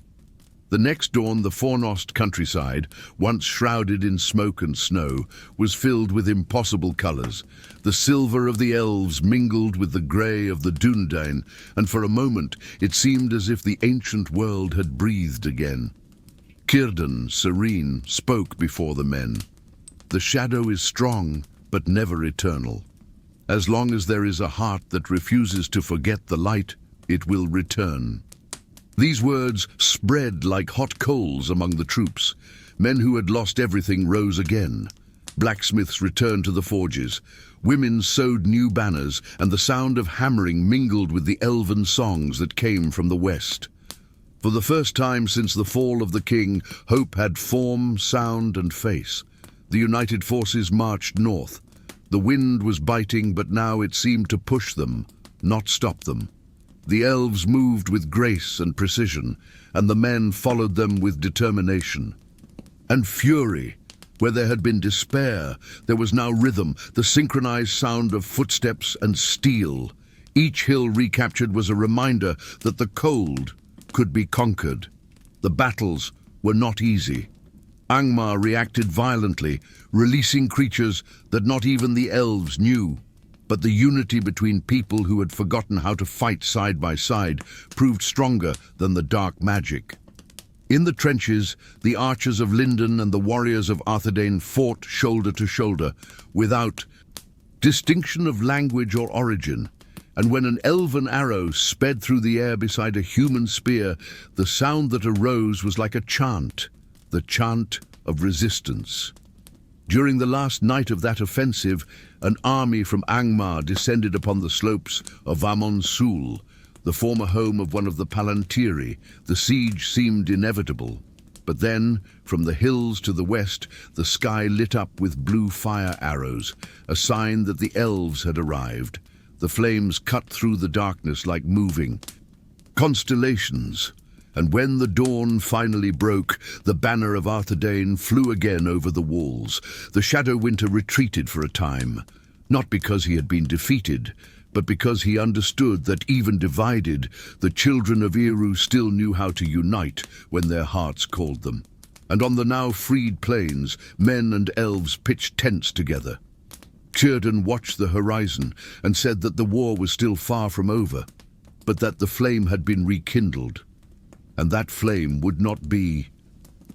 The next dawn, the Fornost countryside, once shrouded in smoke and snow, was filled with impossible colors. The silver of the elves mingled with the grey of the Dúnedain, and for a moment it seemed as if the ancient world had breathed again. Círdan, serene, spoke before the men. The shadow is strong, but never eternal. As long as there is a heart that refuses to forget the light, it will return. These words spread like hot coals among the troops. Men who had lost everything rose again. Blacksmiths returned to the forges. Women sewed new banners, and the sound of hammering mingled with the elven songs that came from the west. For the first time since the fall of the king, hope had form, sound, and face. The united forces marched north. The wind was biting, but now it seemed to push them, not stop them. The elves moved with grace and precision, and the men followed them with determination. And fury. Where there had been despair, there was now rhythm, the synchronized sound of footsteps and steel. Each hill recaptured was a reminder that the cold could be conquered. The battles were not easy. Angmar reacted violently, releasing creatures that not even the elves knew. But the unity between people who had forgotten how to fight side by side proved stronger than the dark magic. In the trenches, the archers of Lindon and the warriors of Arthedain fought shoulder to shoulder, without distinction of language or origin. And when an elven arrow sped through the air beside a human spear, the sound that arose was like a chant, the chant of resistance. During the last night of that offensive, an army from Angmar descended upon the slopes of Amon Sul, the former home of one of the Palantiri. The siege seemed inevitable. But then, from the hills to the west, the sky lit up with blue fire arrows, a sign that the elves had arrived. The flames cut through the darkness like moving constellations. And when the dawn finally broke, the banner of Arthedain flew again over the walls. The Shadow Winter retreated for a time, not because he had been defeated, but because he understood that even divided, the children of Eru still knew how to unite when their hearts called them. And on the now freed plains, men and elves pitched tents together. Círdan watched the horizon and said that the war was still far from over, but that the flame had been rekindled. And that flame would not be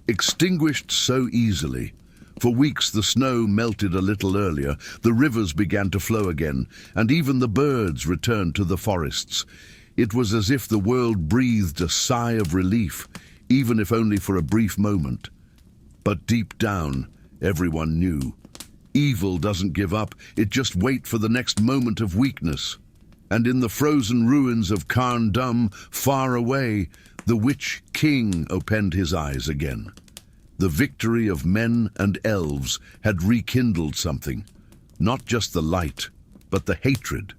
extinguished so easily. For weeks the snow melted a little earlier, the rivers began to flow again, and even the birds returned to the forests. It was as if the world breathed a sigh of relief, even if only for a brief moment. But deep down, everyone knew. Evil doesn't give up, it just waits for the next moment of weakness. And in the frozen ruins of Carn Dum, far away, the Witch-King opened his eyes again. The victory of men and elves had rekindled something, not just the light, but the hatred.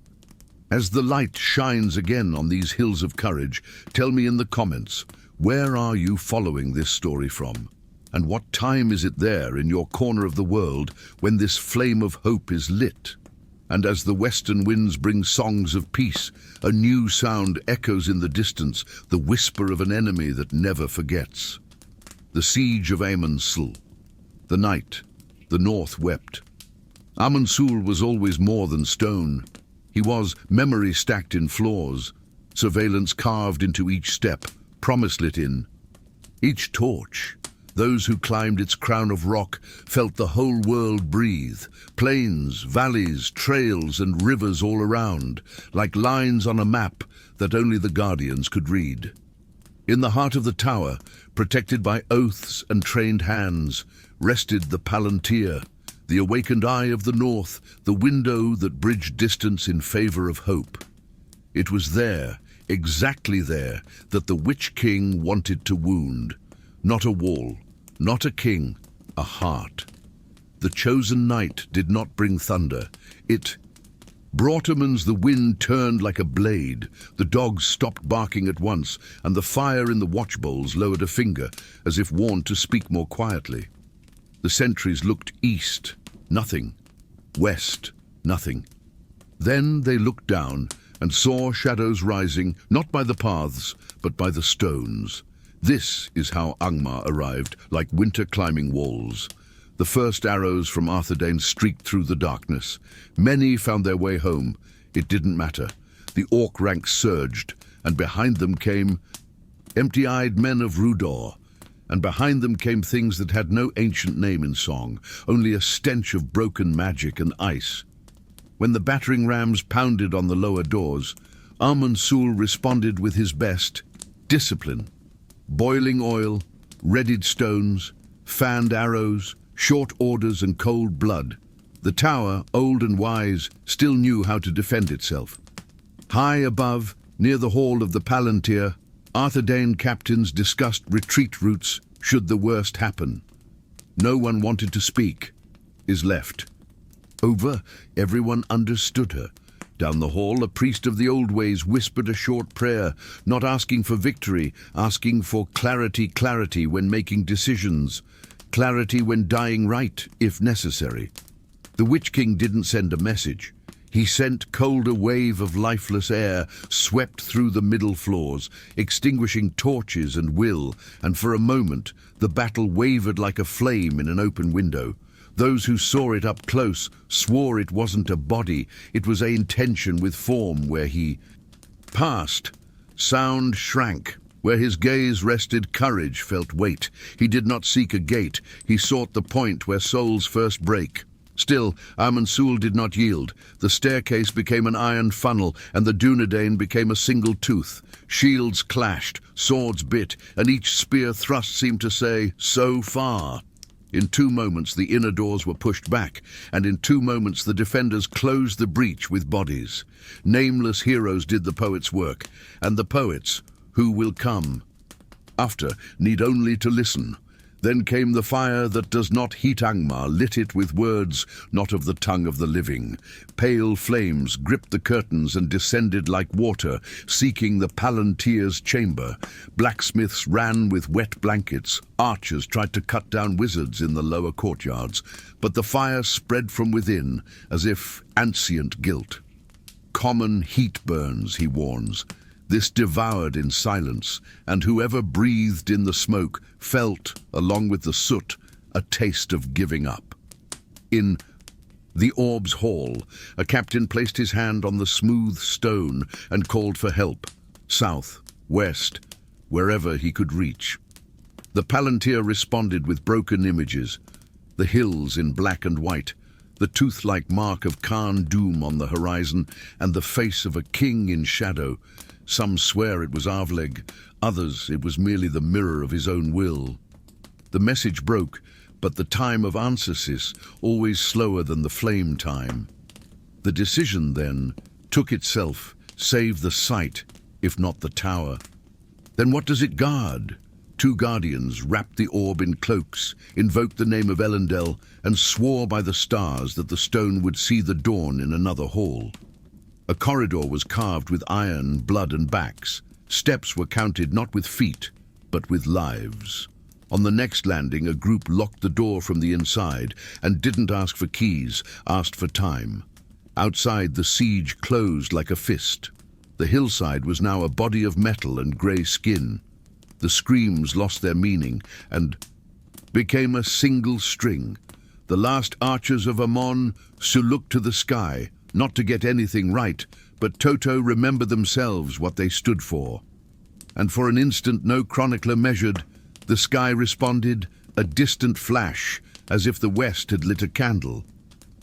As the light shines again on these hills of courage, tell me in the comments, where are you following this story from? And what time is it there in your corner of the world when this flame of hope is lit? And as the western winds bring songs of peace, a new sound echoes in the distance, the whisper of an enemy that never forgets. The siege of Amon Sul. The night, the north wept. Amon Sul was always more than stone. He was memory stacked in floors, surveillance carved into each step, promise lit in. Each torch. Those who climbed its crown of rock felt the whole world breathe. Plains, valleys, trails, and rivers all around, like lines on a map that only the Guardians could read. In the heart of the tower, protected by oaths and trained hands, rested the Palantir, the awakened eye of the north, the window that bridged distance in favor of hope. It was there, exactly there, that the Witch-King wanted to wound. Not a wall, not a king, a heart. The chosen night did not bring thunder. It brought omens. The wind turned like a blade. The dogs stopped barking at once, and the fire in the watch bowls lowered a finger, as if warned to speak more quietly. The sentries looked east, nothing. West, nothing. Then they looked down and saw shadows rising, not by the paths, but by the stones. This is how Angmar arrived, like winter climbing walls. The first arrows from Arthedain streaked through the darkness. Many found their way home. It didn't matter. The orc ranks surged, and behind them came empty-eyed men of Rudor. and behind them came things that had no ancient name in song, only a stench of broken magic and ice. When the battering rams pounded on the lower doors, Sul responded with his best: discipline. Boiling oil, readied stones, fanned arrows, short orders and cold blood. The tower, old and wise, still knew how to defend itself. High above, near the hall of the Palantir, Arthedain captains discussed retreat routes should the worst happen. No one wanted to speak. Is left. Over, everyone understood her. Down the hall, a priest of the old ways whispered a short prayer, not asking for victory, asking for clarity when making decisions, clarity when dying right, if necessary. The Witch-King didn't send a message. He sent colder wave of lifeless air swept through the middle floors, extinguishing torches and will, and for a moment the battle wavered like a flame in an open window. Those who saw it up close swore it wasn't a body, it was a intention with form. Where he passed, sound shrank. Where his gaze rested, courage felt weight. He did not seek a gate, he sought the point where souls first break. Still, Sul did not yield. The staircase became an iron funnel, and the Dúnedain became a single tooth. Shields clashed, swords bit, and each spear thrust seemed to say, "So far." In 2 moments the inner doors were pushed back, and in 2 moments the defenders closed the breach with bodies. Nameless heroes did the poets' work, and the poets, who will come after, need only to listen. Then came the fire that does not heat Angmar, lit it with words not of the tongue of the living. Pale flames gripped the curtains and descended like water, seeking the Palantir's chamber. Blacksmiths ran with wet blankets. Archers tried to cut down wizards in the lower courtyards. But the fire spread from within, as if ancient guilt. Common heat burns, he warns. This devoured in silence, and whoever breathed in the smoke felt, along with the soot, a taste of giving up. In the Orb's hall, a captain placed his hand on the smooth stone and called for help, south, west, wherever he could reach. The Palantir responded with broken images, the hills in black and white, the tooth-like mark of Khan Doom on the horizon, and the face of a king in shadow. Some swear it was Avleg, others it was merely the mirror of his own will. The message broke, but the time of answersis, always slower than the flame time. The decision, then, took itself, save the sight, if not the tower. Then what does it guard? 2 guardians wrapped the orb in cloaks, invoked the name of Elendel, and swore by the stars that the stone would see the dawn in another hall. A corridor was carved with iron, blood and backs. Steps were counted not with feet, but with lives. On the next landing, a group locked the door from the inside and didn't ask for keys, asked for time. Outside, the siege closed like a fist. The hillside was now a body of metal and grey skin. The screams lost their meaning and became a single string. The last archers of Amon looked to the sky, not to get anything right, but Toto remember themselves what they stood for. And for an instant no chronicler measured, the sky responded, a distant flash, as if the west had lit a candle.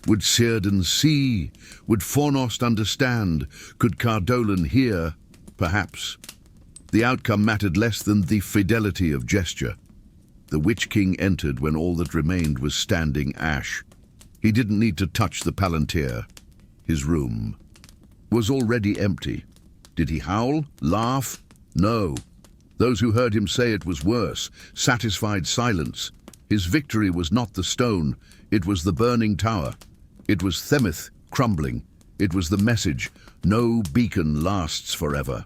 Would Círdan see? Would Fornost understand? Could Cardolan hear? Perhaps. The outcome mattered less than the fidelity of gesture. The Witch-King entered when all that remained was standing ash. He didn't need to touch the Palantir. His room was already empty. Did he howl? Laugh? No. Those who heard him say it was worse, satisfied silence. His victory was not the stone, it was the burning tower. It was Themith crumbling. It was the message, no beacon lasts forever.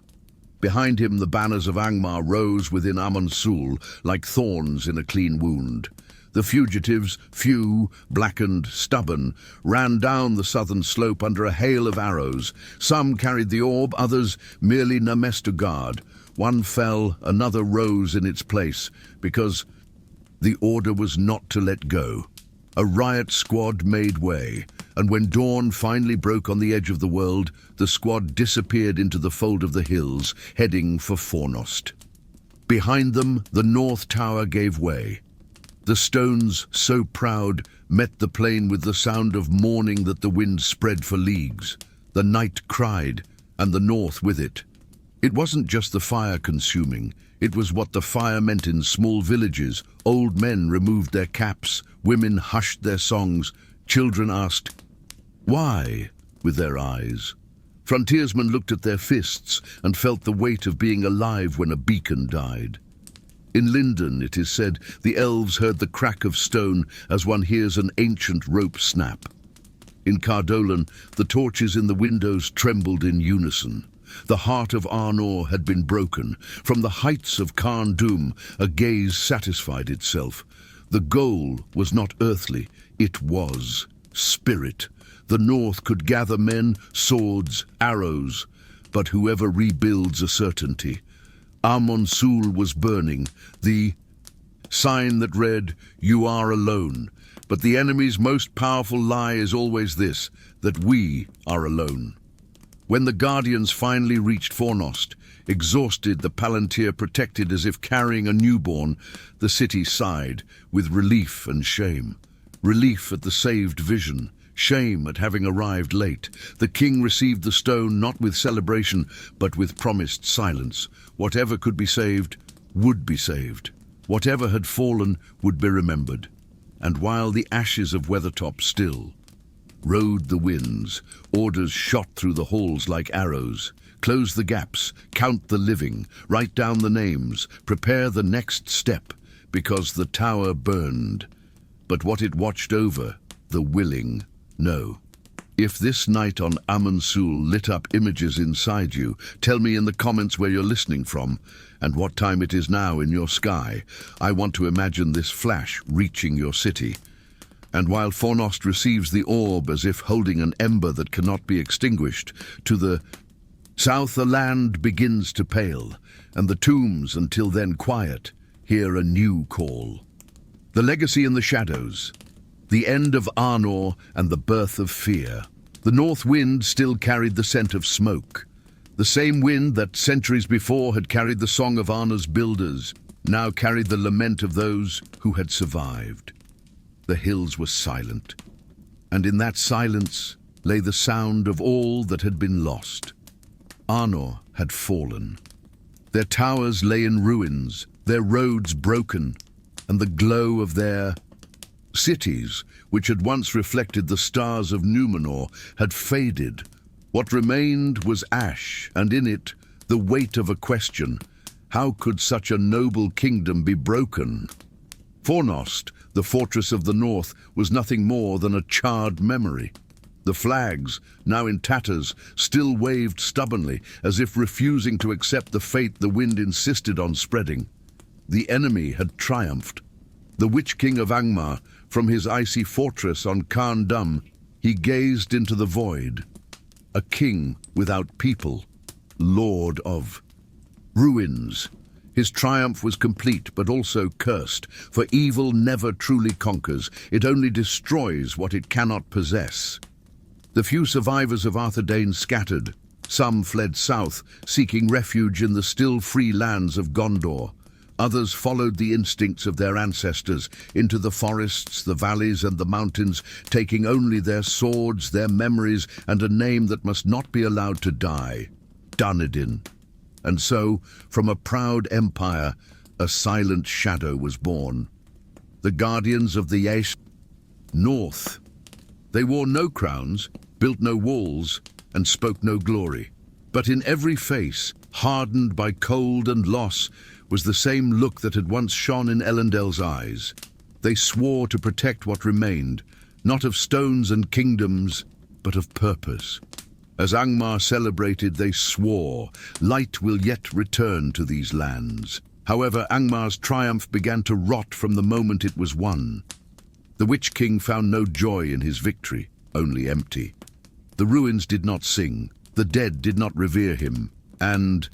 Behind him the banners of Angmar rose within Sul like thorns in a clean wound. The fugitives, few, blackened, stubborn, ran down the southern slope under a hail of arrows. Some carried the orb, others merely Names to guard. One fell, another rose in its place, because the order was not to let go. A riot squad made way, and when dawn finally broke on the edge of the world, the squad disappeared into the fold of the hills, heading for Fornost. Behind them, the North Tower gave way. The stones, so proud, met the plain with the sound of mourning that the wind spread for leagues. The night cried, and the north with it. It wasn't just the fire consuming, it was what the fire meant in small villages. Old men removed their caps, women hushed their songs, children asked, "Why?" with their eyes. Frontiersmen looked at their fists and felt the weight of being alive when a beacon died. In Linden, it is said, the elves heard the crack of stone as one hears an ancient rope snap. In Cardolan, the torches in the windows trembled in unison. The heart of Arnor had been broken. From the heights of Carn Dûm, a gaze satisfied itself. The goal was not earthly, it was spirit. The North could gather men, swords, arrows, but whoever rebuilds a certainty. Amon Sul was burning, the sign that read, "You are alone." But the enemy's most powerful lie is always this, that we are alone. When the Guardians finally reached Fornost, exhausted, the Palantir protected as if carrying a newborn, the city sighed, with relief and shame. Relief at the saved vision, shame at having arrived late. The king received the stone not with celebration, but with promised silence. Whatever could be saved, would be saved. Whatever had fallen would be remembered. And while the ashes of Weathertop still rode the winds, orders shot through the halls like arrows. Close the gaps, count the living, write down the names, prepare the next step, because the tower burned. But what it watched over, the willing, no. If this night on Amon Sul lit up images inside you, tell me in the comments where you're listening from, and what time it is now in your sky. I want to imagine this flash reaching your city. And while Fornost receives the orb as if holding an ember that cannot be extinguished, to the south the land begins to pale, and the tombs, until then quiet, hear a new call. The legacy in the shadows, the end of Arnor and the birth of fear. The north wind still carried the scent of smoke. The same wind that centuries before had carried the song of Arnor's builders, now carried the lament of those who had survived. The hills were silent, and in that silence lay the sound of all that had been lost. Arnor had fallen. Their towers lay in ruins, their roads broken, and the glow of their cities, which had once reflected the stars of Númenor, had faded. What remained was ash, and in it the weight of a question. How could such a noble kingdom be broken? Fornost, the fortress of the north, was nothing more than a charred memory. The flags, now in tatters, still waved stubbornly, as if refusing to accept the fate the wind insisted on spreading. The enemy had triumphed. The Witch-King of Angmar, from his icy fortress on Carn Dûm, he gazed into the void. A king without people, lord of ruins. His triumph was complete, but also cursed, for evil never truly conquers. It only destroys what it cannot possess. The few survivors of Arthedain scattered. Some fled south, seeking refuge in the still free lands of Gondor. Others followed the instincts of their ancestors into the forests, the valleys, and the mountains, taking only their swords, their memories, and a name that must not be allowed to die, Dúnedain. And so, from a proud empire, a silent shadow was born. The guardians of the North. They wore no crowns, built no walls, and spoke no glory. But in every face, hardened by cold and loss, was the same look that had once shone in Elendil's eyes. They swore to protect what remained, not of stones and kingdoms, but of purpose. As Angmar celebrated, they swore, light will yet return to these lands. However, Angmar's triumph began to rot from the moment it was won. The Witch-King found no joy in his victory, only empty. The ruins did not sing, the dead did not revere him, and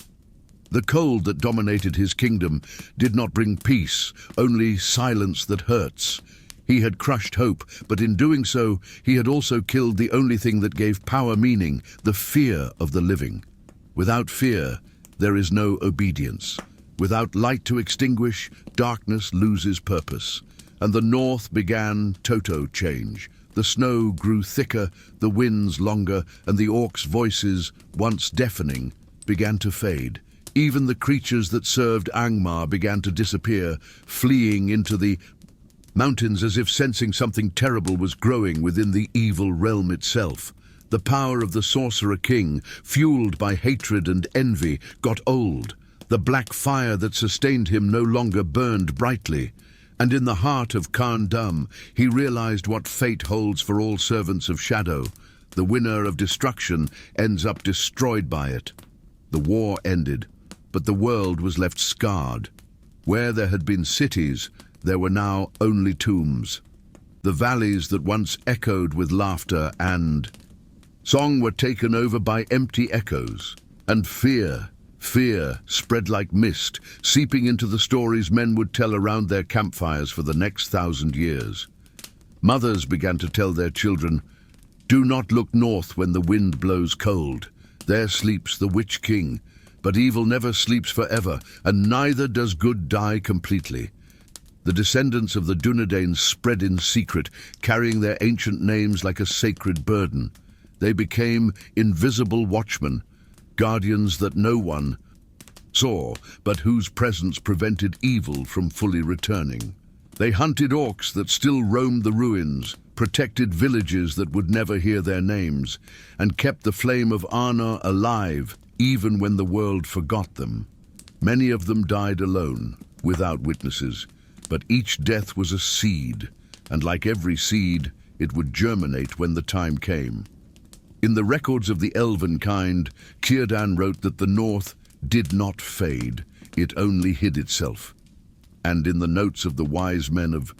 the cold that dominated his kingdom did not bring peace, only silence that hurts. He had crushed hope, but in doing so, he had also killed the only thing that gave power meaning, the fear of the living. Without fear, there is no obedience. Without light to extinguish, darkness loses purpose. And the north began toto change. The snow grew thicker, the winds longer, and the orcs' voices, once deafening, began to fade. Even the creatures that served Angmar began to disappear, fleeing into the mountains as if sensing something terrible was growing within the evil realm itself. The power of the Sorcerer King, fueled by hatred and envy, got old. The black fire that sustained him no longer burned brightly. And in the heart of Khan Dum, he realized what fate holds for all servants of shadow. The winner of destruction ends up destroyed by it. The war ended, but the world was left scarred. Where there had been cities, there were now only tombs. The valleys that once echoed with laughter and song were taken over by empty echoes. And fear spread like mist, seeping into the stories men would tell around their campfires for the next 1,000 years. Mothers began to tell their children, "Do not look north when the wind blows cold. There sleeps the Witch-King. But evil never sleeps forever, and neither does good die completely." The descendants of the Dúnedain spread in secret, carrying their ancient names like a sacred burden. They became invisible watchmen, guardians that no one saw, but whose presence prevented evil from fully returning. They hunted orcs that still roamed the ruins, protected villages that would never hear their names, and kept the flame of Arnor alive, even when the world forgot them. Many of them died alone, without witnesses, but each death was a seed, and like every seed, it would germinate when the time came. In the records of the elven kind, Círdan wrote that the north did not fade, it only hid itself. And in the notes of the wise men of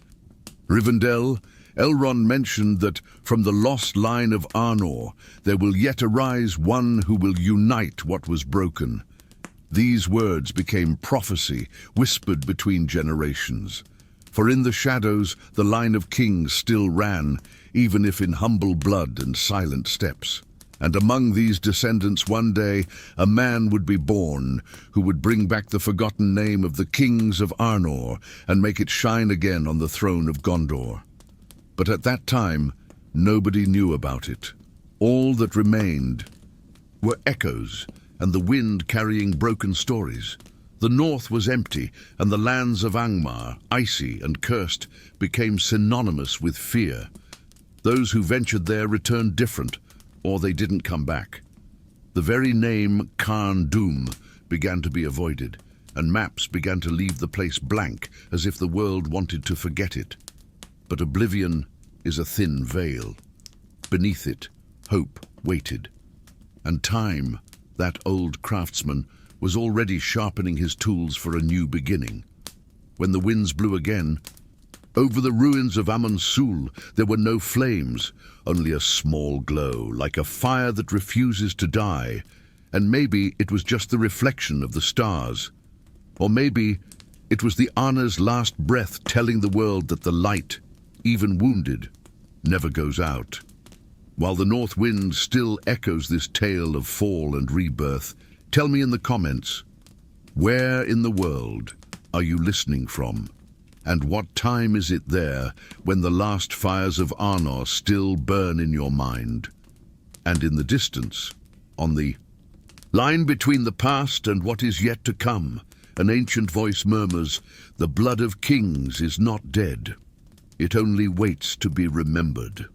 Rivendell, Elrond mentioned that from the lost line of Arnor, there will yet arise one who will unite what was broken. These words became prophecy, whispered between generations. For in the shadows, the line of kings still ran, even if in humble blood and silent steps. And among these descendants one day, a man would be born who would bring back the forgotten name of the kings of Arnor and make it shine again on the throne of Gondor. But at that time, nobody knew about it. All that remained were echoes and the wind carrying broken stories. The north was empty, and the lands of Angmar, icy and cursed, became synonymous with fear. Those who ventured there returned different, or they didn't come back. The very name Khan Dum began to be avoided, and maps began to leave the place blank, as if the world wanted to forget it. But oblivion is a thin veil. Beneath it, hope waited. And time, that old craftsman, was already sharpening his tools for a new beginning. When the winds blew again, over the ruins of Amun-Sul there were no flames, only a small glow, like a fire that refuses to die. And maybe it was just the reflection of the stars. Or maybe it was the Arnor's last breath telling the world that the light, even wounded, never goes out. While the north wind still echoes this tale of fall and rebirth, tell me in the comments, where in the world are you listening from? And what time is it there when the last fires of Arnor still burn in your mind? And in the distance, on the line between the past and what is yet to come, an ancient voice murmurs, "The blood of kings is not dead. It only waits to be remembered."